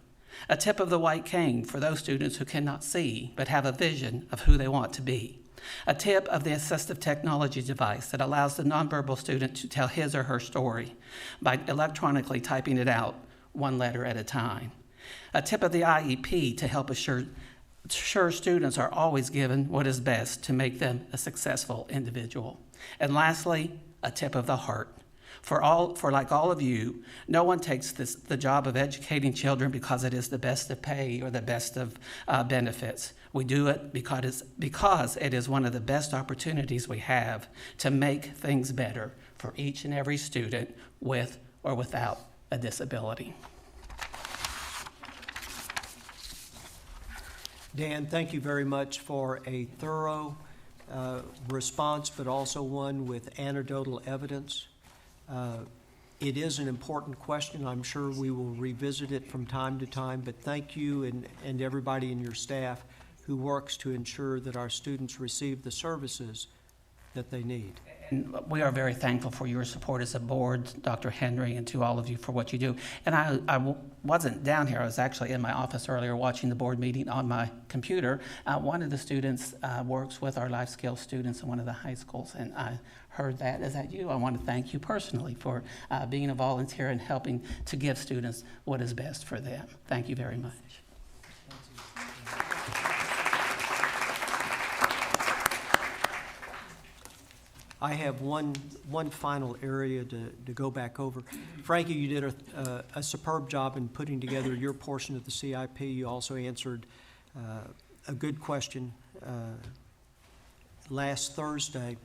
A tip of the white cane for those students who cannot see but have a vision of who they want to be. A tip of the assistive technology device that allows the nonverbal student to tell his or her story by electronically typing it out one letter at a time. A tip of the IEP to help assure students are always given what is best to make them a successful individual. And lastly, a tip of the heart. For like all of you, no one takes the job of educating children because it is the best of pay or the best of benefits. We do it because it is one of the best opportunities we have to make things better for each and every student with or without a disability. Dan, thank you very much for a thorough response, but also one with anecdotal evidence. It is an important question. I'm sure we will revisit it from time to time, but thank you and everybody in your staff who works to ensure that our students receive the services that they need. And we are very thankful for your support as a board, Dr. Henry, and to all of you for what you do. And I wasn't down here. I was actually in my office earlier watching the board meeting on my computer. One of the students works with our life skills students in one of the high schools, and I heard that. Is that you? I want to thank you personally for being a volunteer and helping to give students what is best for them. Thank you very much. I have one final area to go back over. Frankie, you did a superb job in putting together your portion of the CIP. You also answered a good question last Thursday.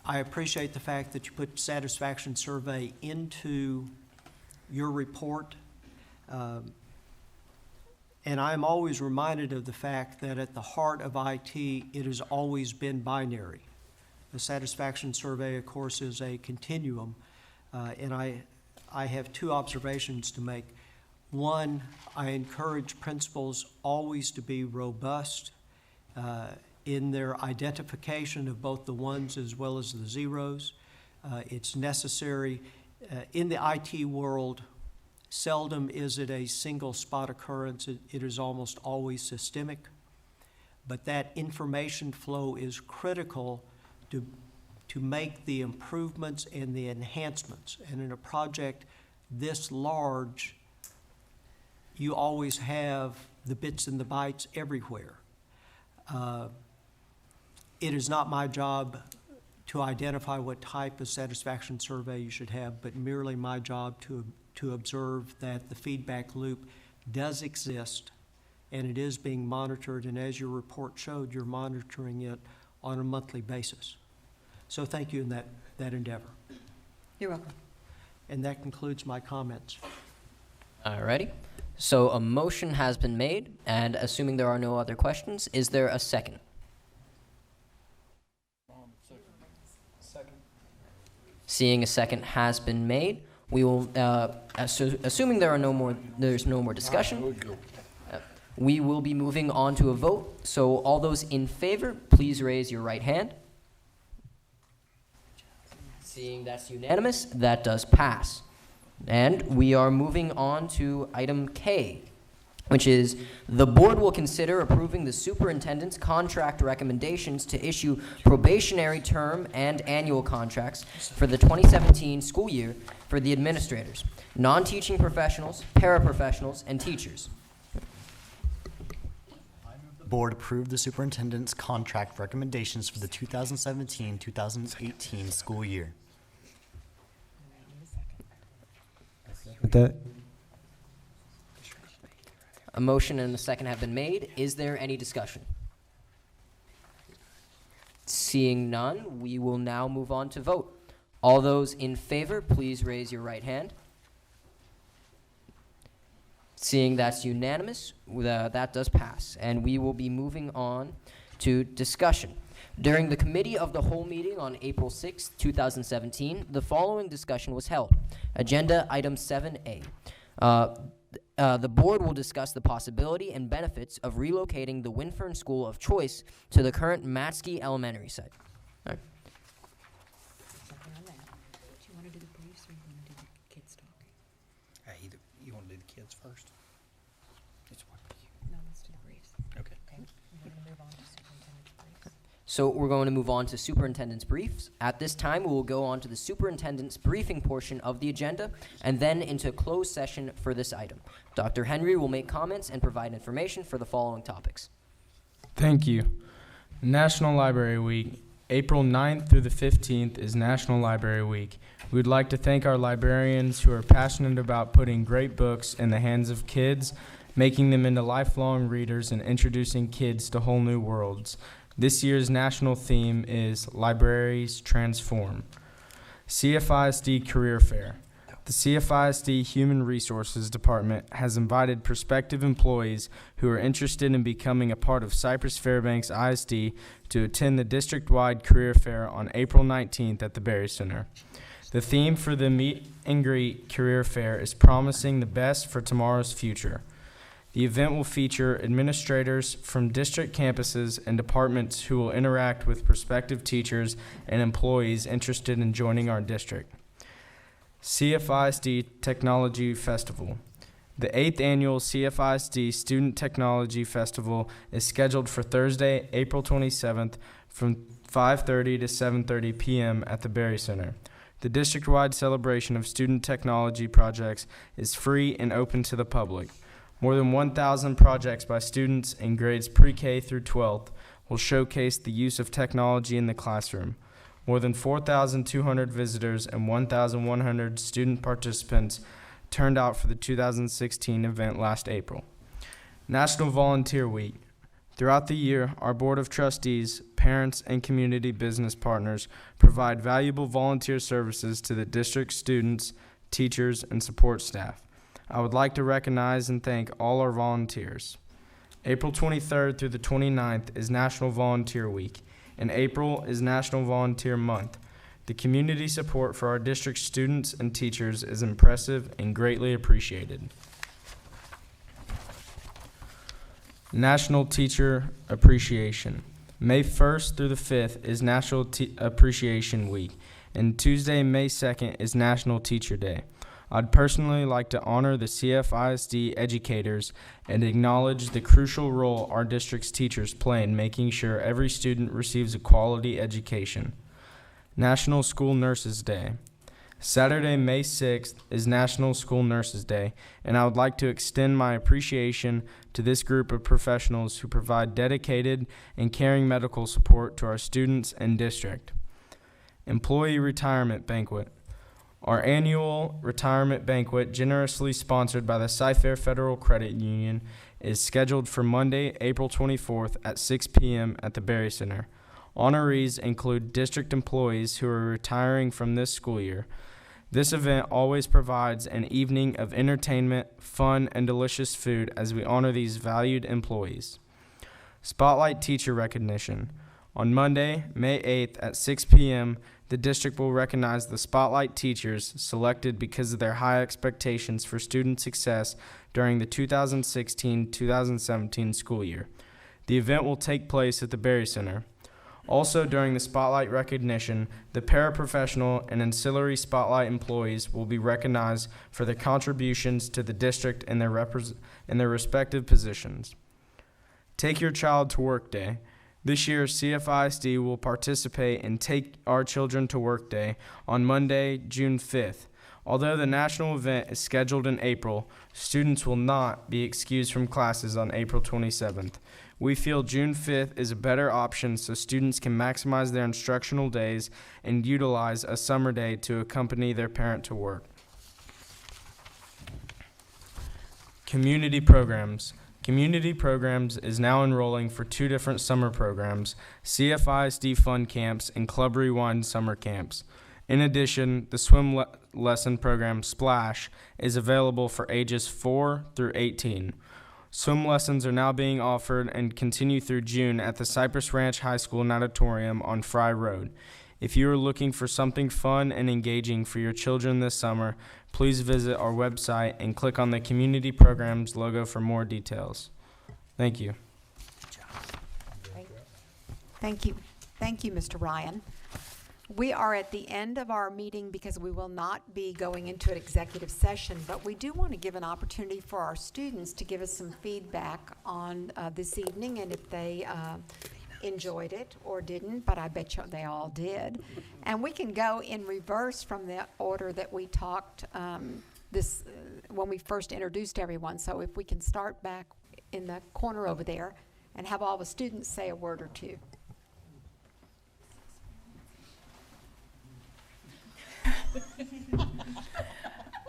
I appreciate the fact that you put satisfaction survey into your report. And I'm always reminded of the fact that at the heart of IT, it has always been binary. The satisfaction survey, of course, is a continuum, and I have two observations to make. One, I encourage principals always to be robust in their identification of both the ones as well as the zeros. It's necessary. In the IT world, seldom is it a single spot occurrence. It is almost always systemic, but that information flow is critical to make the improvements and the enhancements. And in a project this large, you always have the bits and the bytes everywhere. It is not my job to identify what type of satisfaction survey you should have, but merely my job to observe that the feedback loop does exist and it is being monitored, and as your report showed, you're monitoring it on a monthly basis. So thank you in that endeavor. You're welcome. And that concludes my comments. Alrighty. So a motion has been made, and assuming there are no other questions, is there a second? Seeing a second has been made, we will, assuming there's no more discussion, we will be moving on to a vote. So all those in favor, please raise your right hand. Seeing that's unanimous, that does pass. And we are moving on to item K, which is the board will consider approving the superintendent's contract recommendations to issue probationary term and annual contracts for the 2017 school year for the administrators, non-teaching professionals, paraprofessionals, and teachers. The board approved the superintendent's contract recommendations for the 2017-2018 school year. A motion and a second have been made. Is there any discussion? Seeing none, we will now move on to vote. All those in favor, please raise your right hand. Seeing that's unanimous, that does pass. And we will be moving on to discussion. During the Committee of the Whole meeting on April 6, 2017, the following discussion was held. Agenda Item 7A. The board will discuss the possibility and benefits of relocating the Winfern School of Choice to the current Matsky Elementary site. All right. Either you want to do the kids first? It's what you. No, let's do the briefs. Okay. We're going to move on to superintendent's briefs. So we're going to move on to superintendent's briefs. At this time, we will go on to the superintendent's briefing portion of the agenda and then into closed session for this item. Dr. Henry will make comments and provide information for the following topics. Thank you. National Library Week. April 9th through the 15th is National Library Week. We would like to thank our librarians who are passionate about putting great books in the hands of kids, making them into lifelong readers, and introducing kids to whole new worlds. This year's national theme is Libraries Transform. CFISD Career Fair. The CFISD Human Resources Department has invited prospective employees who are interested in becoming a part of Cypress-Fairbanks ISD to attend the district-wide career fair on April 19th at the Berry Center. The theme for the Meet and Greet Career Fair is Promising the Best for Tomorrow's Future. The event will feature administrators from district campuses and departments who will interact with prospective teachers and employees interested in joining our district. CFISD Technology Festival. The 8th annual CFISD Student Technology Festival is scheduled for Thursday, April 27th from 5:30 to 7:30 p.m. at the Berry Center. The district-wide celebration of student technology projects is free and open to the public. More than 1,000 projects by students in grades pre-K through 12th will showcase the use of technology in the classroom. More than 4,200 visitors and 1,100 student participants turned out for the 2016 event last April. National Volunteer Week. Throughout the year, our Board of Trustees, parents, and community business partners provide valuable volunteer services to the district students, teachers, and support staff. I would like to recognize and thank all our volunteers. April 23rd through the 29th is National Volunteer Week, and April is National Volunteer Month. The community support for our district students and teachers is impressive and greatly appreciated. National Teacher Appreciation. May 1st through the 5th is National Appreciation Week, and Tuesday, May 2nd is National Teacher Day. I'd personally like to honor the CFISD educators and acknowledge the crucial role our district's teachers play in making sure every student receives a quality education. National School Nurses Day. Saturday, May 6th is National School Nurses Day, and I would like to extend my appreciation to this group of professionals who provide dedicated and caring medical support to our students and district. Employee Retirement Banquet. Our annual retirement banquet, generously sponsored by the Cyfair Federal Credit Union, is scheduled for Monday, April 24th at 6 p.m. at the Berry Center. Honorees include district employees who are retiring from this school year. This event always provides an evening of entertainment, fun, and delicious food as we honor these valued employees. Spotlight Teacher Recognition. On Monday, May 8th at 6 p.m., the district will recognize the Spotlight teachers selected because of their high expectations for student success during the 2016-2017 school year. The event will take place at the Berry Center. Also, during the Spotlight recognition, the paraprofessional and ancillary Spotlight employees will be recognized for their contributions to the district in their respective positions. Take Your Child to Work Day. This year, CFISD will participate in Take Our Children to Work Day on Monday, June 5th. Although the national event is scheduled in April, students will not be excused from classes on April 27th. We feel June 5th is a better option so students can maximize their instructional days and utilize a summer day to accompany their parent to work. Community programs. Community Programs is now enrolling for 2 different summer programs, CFISD Fun Camps and Club Rewind Summer Camps. In addition, the swim lesson program Splash is available for ages 4 through 18. Swim lessons are now being offered and continue through June at the Cypress Ranch High School Natatorium on Fry Road. If you are looking for something fun and engaging for your children this summer, please visit our website and click on the Community Programs logo for more details. Thank you. Thank you. Thank you, Mr. Ryan. We are at the end of our meeting because we will not be going into an executive session, but we do want to give an opportunity for our students to give us some feedback on this evening, and if they enjoyed it or didn't, but I bet you they all did. And we can go in reverse from the order that we talked when we first introduced everyone. So if we can start back in the corner over there and have all the students say a word or two.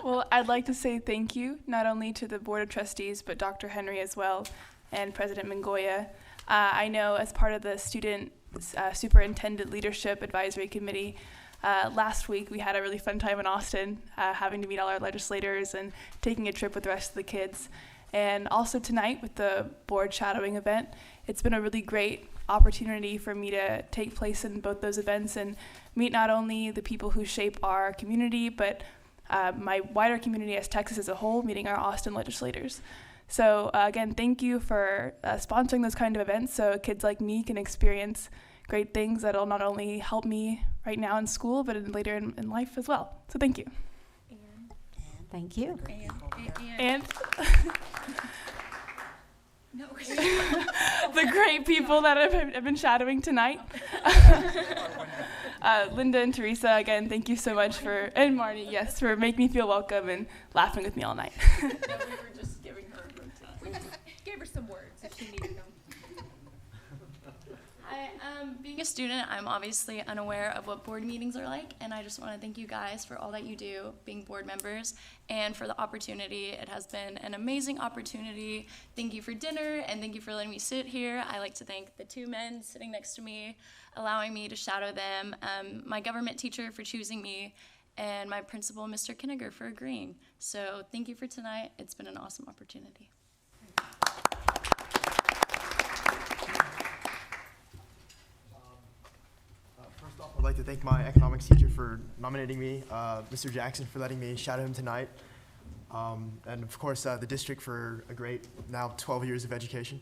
Well, I'd like to say thank you, not only to the Board of Trustees, but Dr. Henry as well, and President Mangoya. I know as part of the Student Superintendent Leadership Advisory Committee, last week we had a really fun time in Austin, having to meet all our legislators and taking a trip with the rest of the kids. And also tonight with the board shadowing event, it's been a really great opportunity for me to take place in both those events and meet not only the people who shape our community, but my wider community as Texas as a whole, meeting our Austin legislators. So again, thank you for sponsoring those kind of events so kids like me can experience great things that'll not only help me right now in school, but later in life as well. So thank you. Thank you. And no. The great people that I've been shadowing tonight. Linda and Teresa, again, thank you so much and Marnie, yes, for making me feel welcome and laughing with me all night. No, we were just giving her gave her some words if she needed them. Being a student, I'm obviously unaware of what board meetings are like, and I just want to thank you guys for all that you do being board members and for the opportunity. It has been an amazing opportunity. Thank you for dinner, and thank you for letting me sit here. I like to thank the 2 men sitting next to me, allowing me to shadow them, my government teacher for choosing me, and my principal, Mr. Kinniger, for agreeing. So thank you for tonight. It's been an awesome opportunity. First off, I'd like to thank my economics teacher for nominating me, Mr. Jackson for letting me shadow him tonight, and of course the district for a great, now 12 years of education.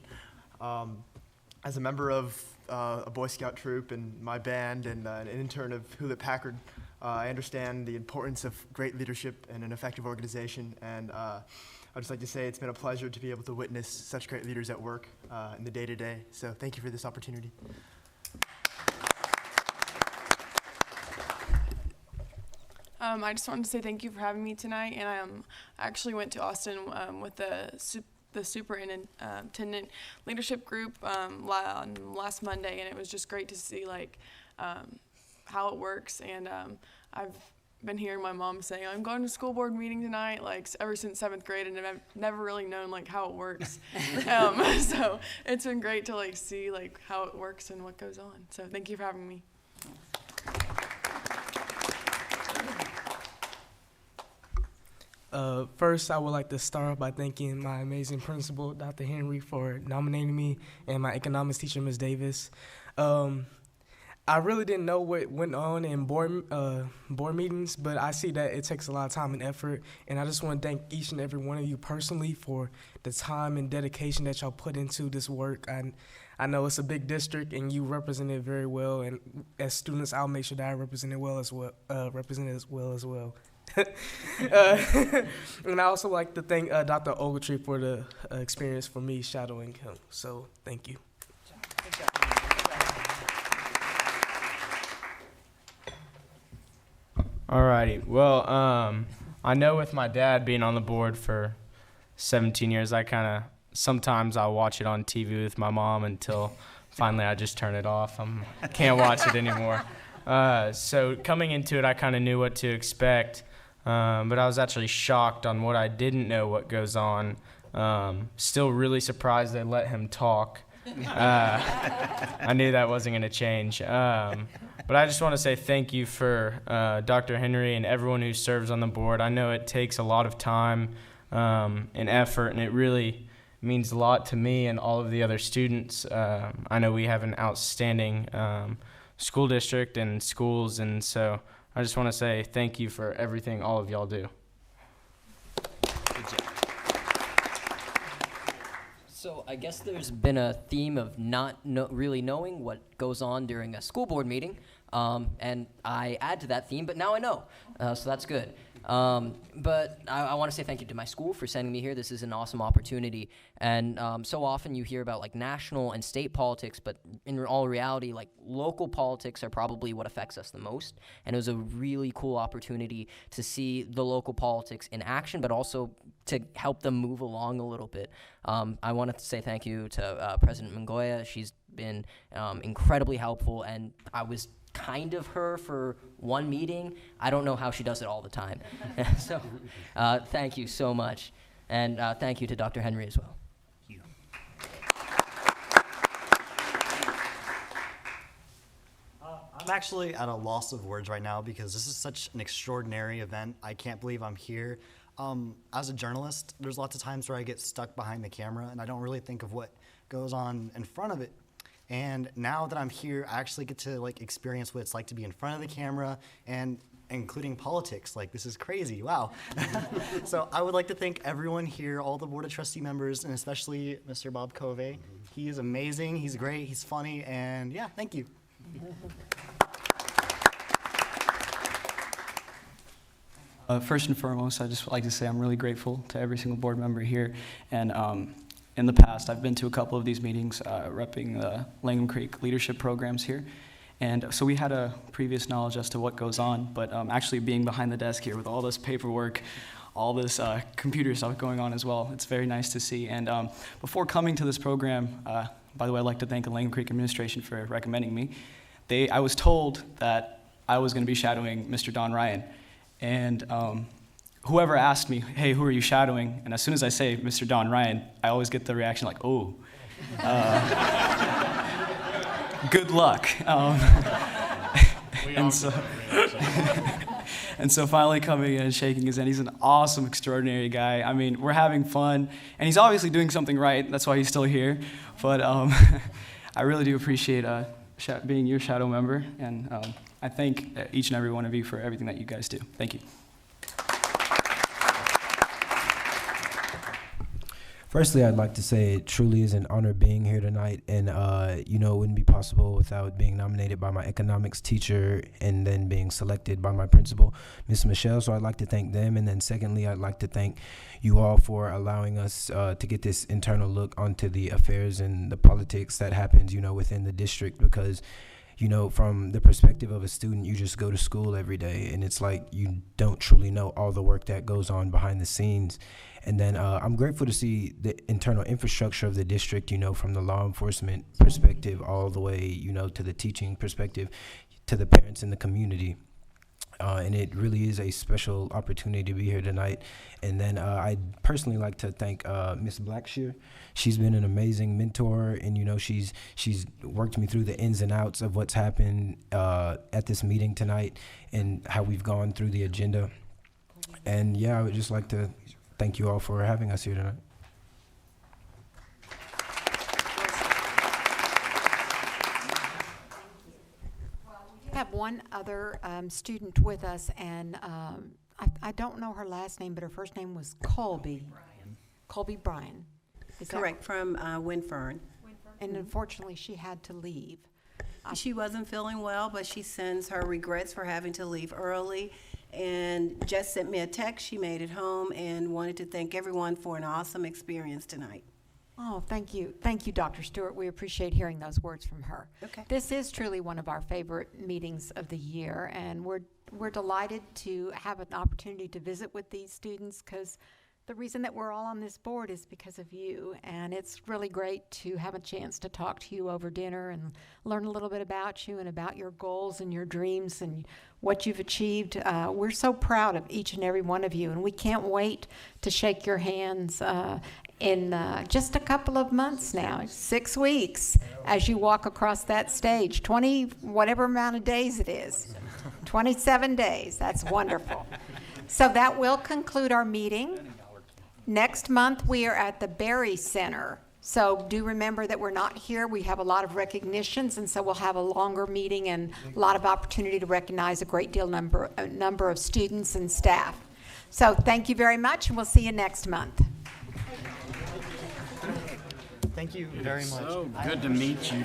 As a member of a Boy Scout troop and my band and an intern of Hewlett-Packard, I understand the importance of great leadership and an effective organization, and I'd just like to say it's been a pleasure to be able to witness such great leaders at work in the day-to-day. So thank you for this opportunity. I just wanted to say thank you for having me tonight, and I actually went to Austin with the superintendent leadership group last Monday, and it was just great to see how it works. And I've been hearing my mom saying, I'm going to school board meeting tonight, ever since 7th grade, and I've never really known how it works. So it's been great to see how it works and what goes on. So thank you for having me. First, I would like to start off by thanking my amazing principal, Dr. Henry, for nominating me, and my economics teacher, Ms. Davis. I really didn't know what went on in board meetings, but I see that it takes a lot of time and effort, and I just want to thank each and every one of you personally for the time and dedication that y'all put into this work. I know it's a big district, and you represent it very well, and as students, I'll make sure that I represent it as well as well. And I also like to thank Dr. Ogletree for the experience for me shadowing him. So thank you. Alrighty. Well, I know with my dad being on the board for 17 years, sometimes I'll watch it on TV with my mom until finally I just turn it off. I can't watch it anymore. So coming into it, I kind of knew what to expect, but I was actually shocked on what I didn't know what goes on. Still really surprised they let him talk. I knew that wasn't going to change. But I just want to say thank you for Dr. Henry and everyone who serves on the board. I know it takes a lot of time and effort, and it really means a lot to me and all of the other students. I know we have an outstanding school district and schools, and so I just want to say thank you for everything all of y'all do. Good job. So I guess there's been a theme of not really knowing what goes on during a school board meeting, and I add to that theme, but now I know, so that's good. But I want to say thank you to my school for sending me here. This is an awesome opportunity, and so often you hear about like national and state politics, but in all reality, like local politics are probably what affects us the most, and it was a really cool opportunity to see the local politics in action, but also to help them move along a little bit. I wanted to say thank you to President Mongoya. She's been incredibly helpful, and I was kind of her for one meeting. I don't know how she does it all the time. So thank you so much. And thank you to Dr. Henry as well. Thank you. I'm actually at a loss of words right now because this is such an extraordinary event. I can't believe I'm here. As a journalist, there's lots of times where I get stuck behind the camera and I don't really think of what goes on in front of it. And now that I'm here, I actually get to experience what it's like to be in front of the camera, and including politics. This is crazy, wow. So I would like to thank everyone here, all the Board of Trustee members, and especially Mr. Bob Covey. He is amazing, he's great, he's funny, and yeah, thank you. First and foremost, I'd just like to say I'm really grateful to every single board member here, and in the past, I've been to a couple of these meetings repping the Langham Creek leadership programs here. And so we had a previous knowledge as to what goes on, but actually being behind the desk here with all this paperwork, all this computer stuff going on as well, it's very nice to see. And before coming to this program, by the way, I'd like to thank the Langham Creek administration for recommending me. I was told that I was going to be shadowing Mr. Don Ryan. And whoever asked me, hey, who are you shadowing? And as soon as I say Mr. Don Ryan, I always get the reaction like, oh, good luck. And so finally coming in and shaking his hand, he's an awesome, extraordinary guy. I mean, we're having fun, and he's obviously doing something right. That's why he's still here. But I really do appreciate being your shadow member, and I thank each and every one of you for everything that you guys do. Thank you. Firstly, I'd like to say it truly is an honor being here tonight, and it wouldn't be possible without being nominated by my economics teacher and then being selected by my principal, Ms. Michelle. So I'd like to thank them, and then secondly, I'd like to thank you all for allowing us to get this internal look onto the affairs and the politics that happens, within the district, because from the perspective of a student, you just go to school every day, and it's like you don't truly know all the work that goes on behind the scenes. And then I'm grateful to see the internal infrastructure of the district, from the law enforcement perspective all the way, to the teaching perspective, to the parents in the community. And it really is a special opportunity to be here tonight. And then I'd personally like to thank Ms. Blackshear. She's been an amazing mentor, and she's worked me through the ins and outs of what's happened at this meeting tonight and how we've gone through the agenda. And yeah, I would just like to thank you all for having us here tonight. We have one other student with us, and I don't know her last name, but her first name was Colby. Colby Bryan. Is that Correct, from Winfern. And unfortunately, she had to leave. She wasn't feeling well, but she sends her regrets for having to leave early and just sent me a text. She made it home and wanted to thank everyone for an awesome experience tonight. Oh, thank you. Thank you, Dr. Stewart. We appreciate hearing those words from her. Okay. This is truly one of our favorite meetings of the year, and we're delighted to have an opportunity to visit with these students, because the reason that we're all on this board is because of you, and it's really great to have a chance to talk to you over dinner and learn a little bit about you and about your goals and your dreams and what you've achieved. We're so proud of each and every one of you, and we can't wait to shake your hands in just a couple of months now, 6 weeks, as you walk across that stage, 20, whatever amount of days it is, 27 days. That's wonderful. So that will conclude our meeting. Next month, we are at the Berry Center. So do remember that we're not here. We have a lot of recognitions, and so we'll have a longer meeting and a lot of opportunity to recognize a great deal number of students and staff. So thank you very much, and we'll see you next month. Thank you very much. So good to meet you.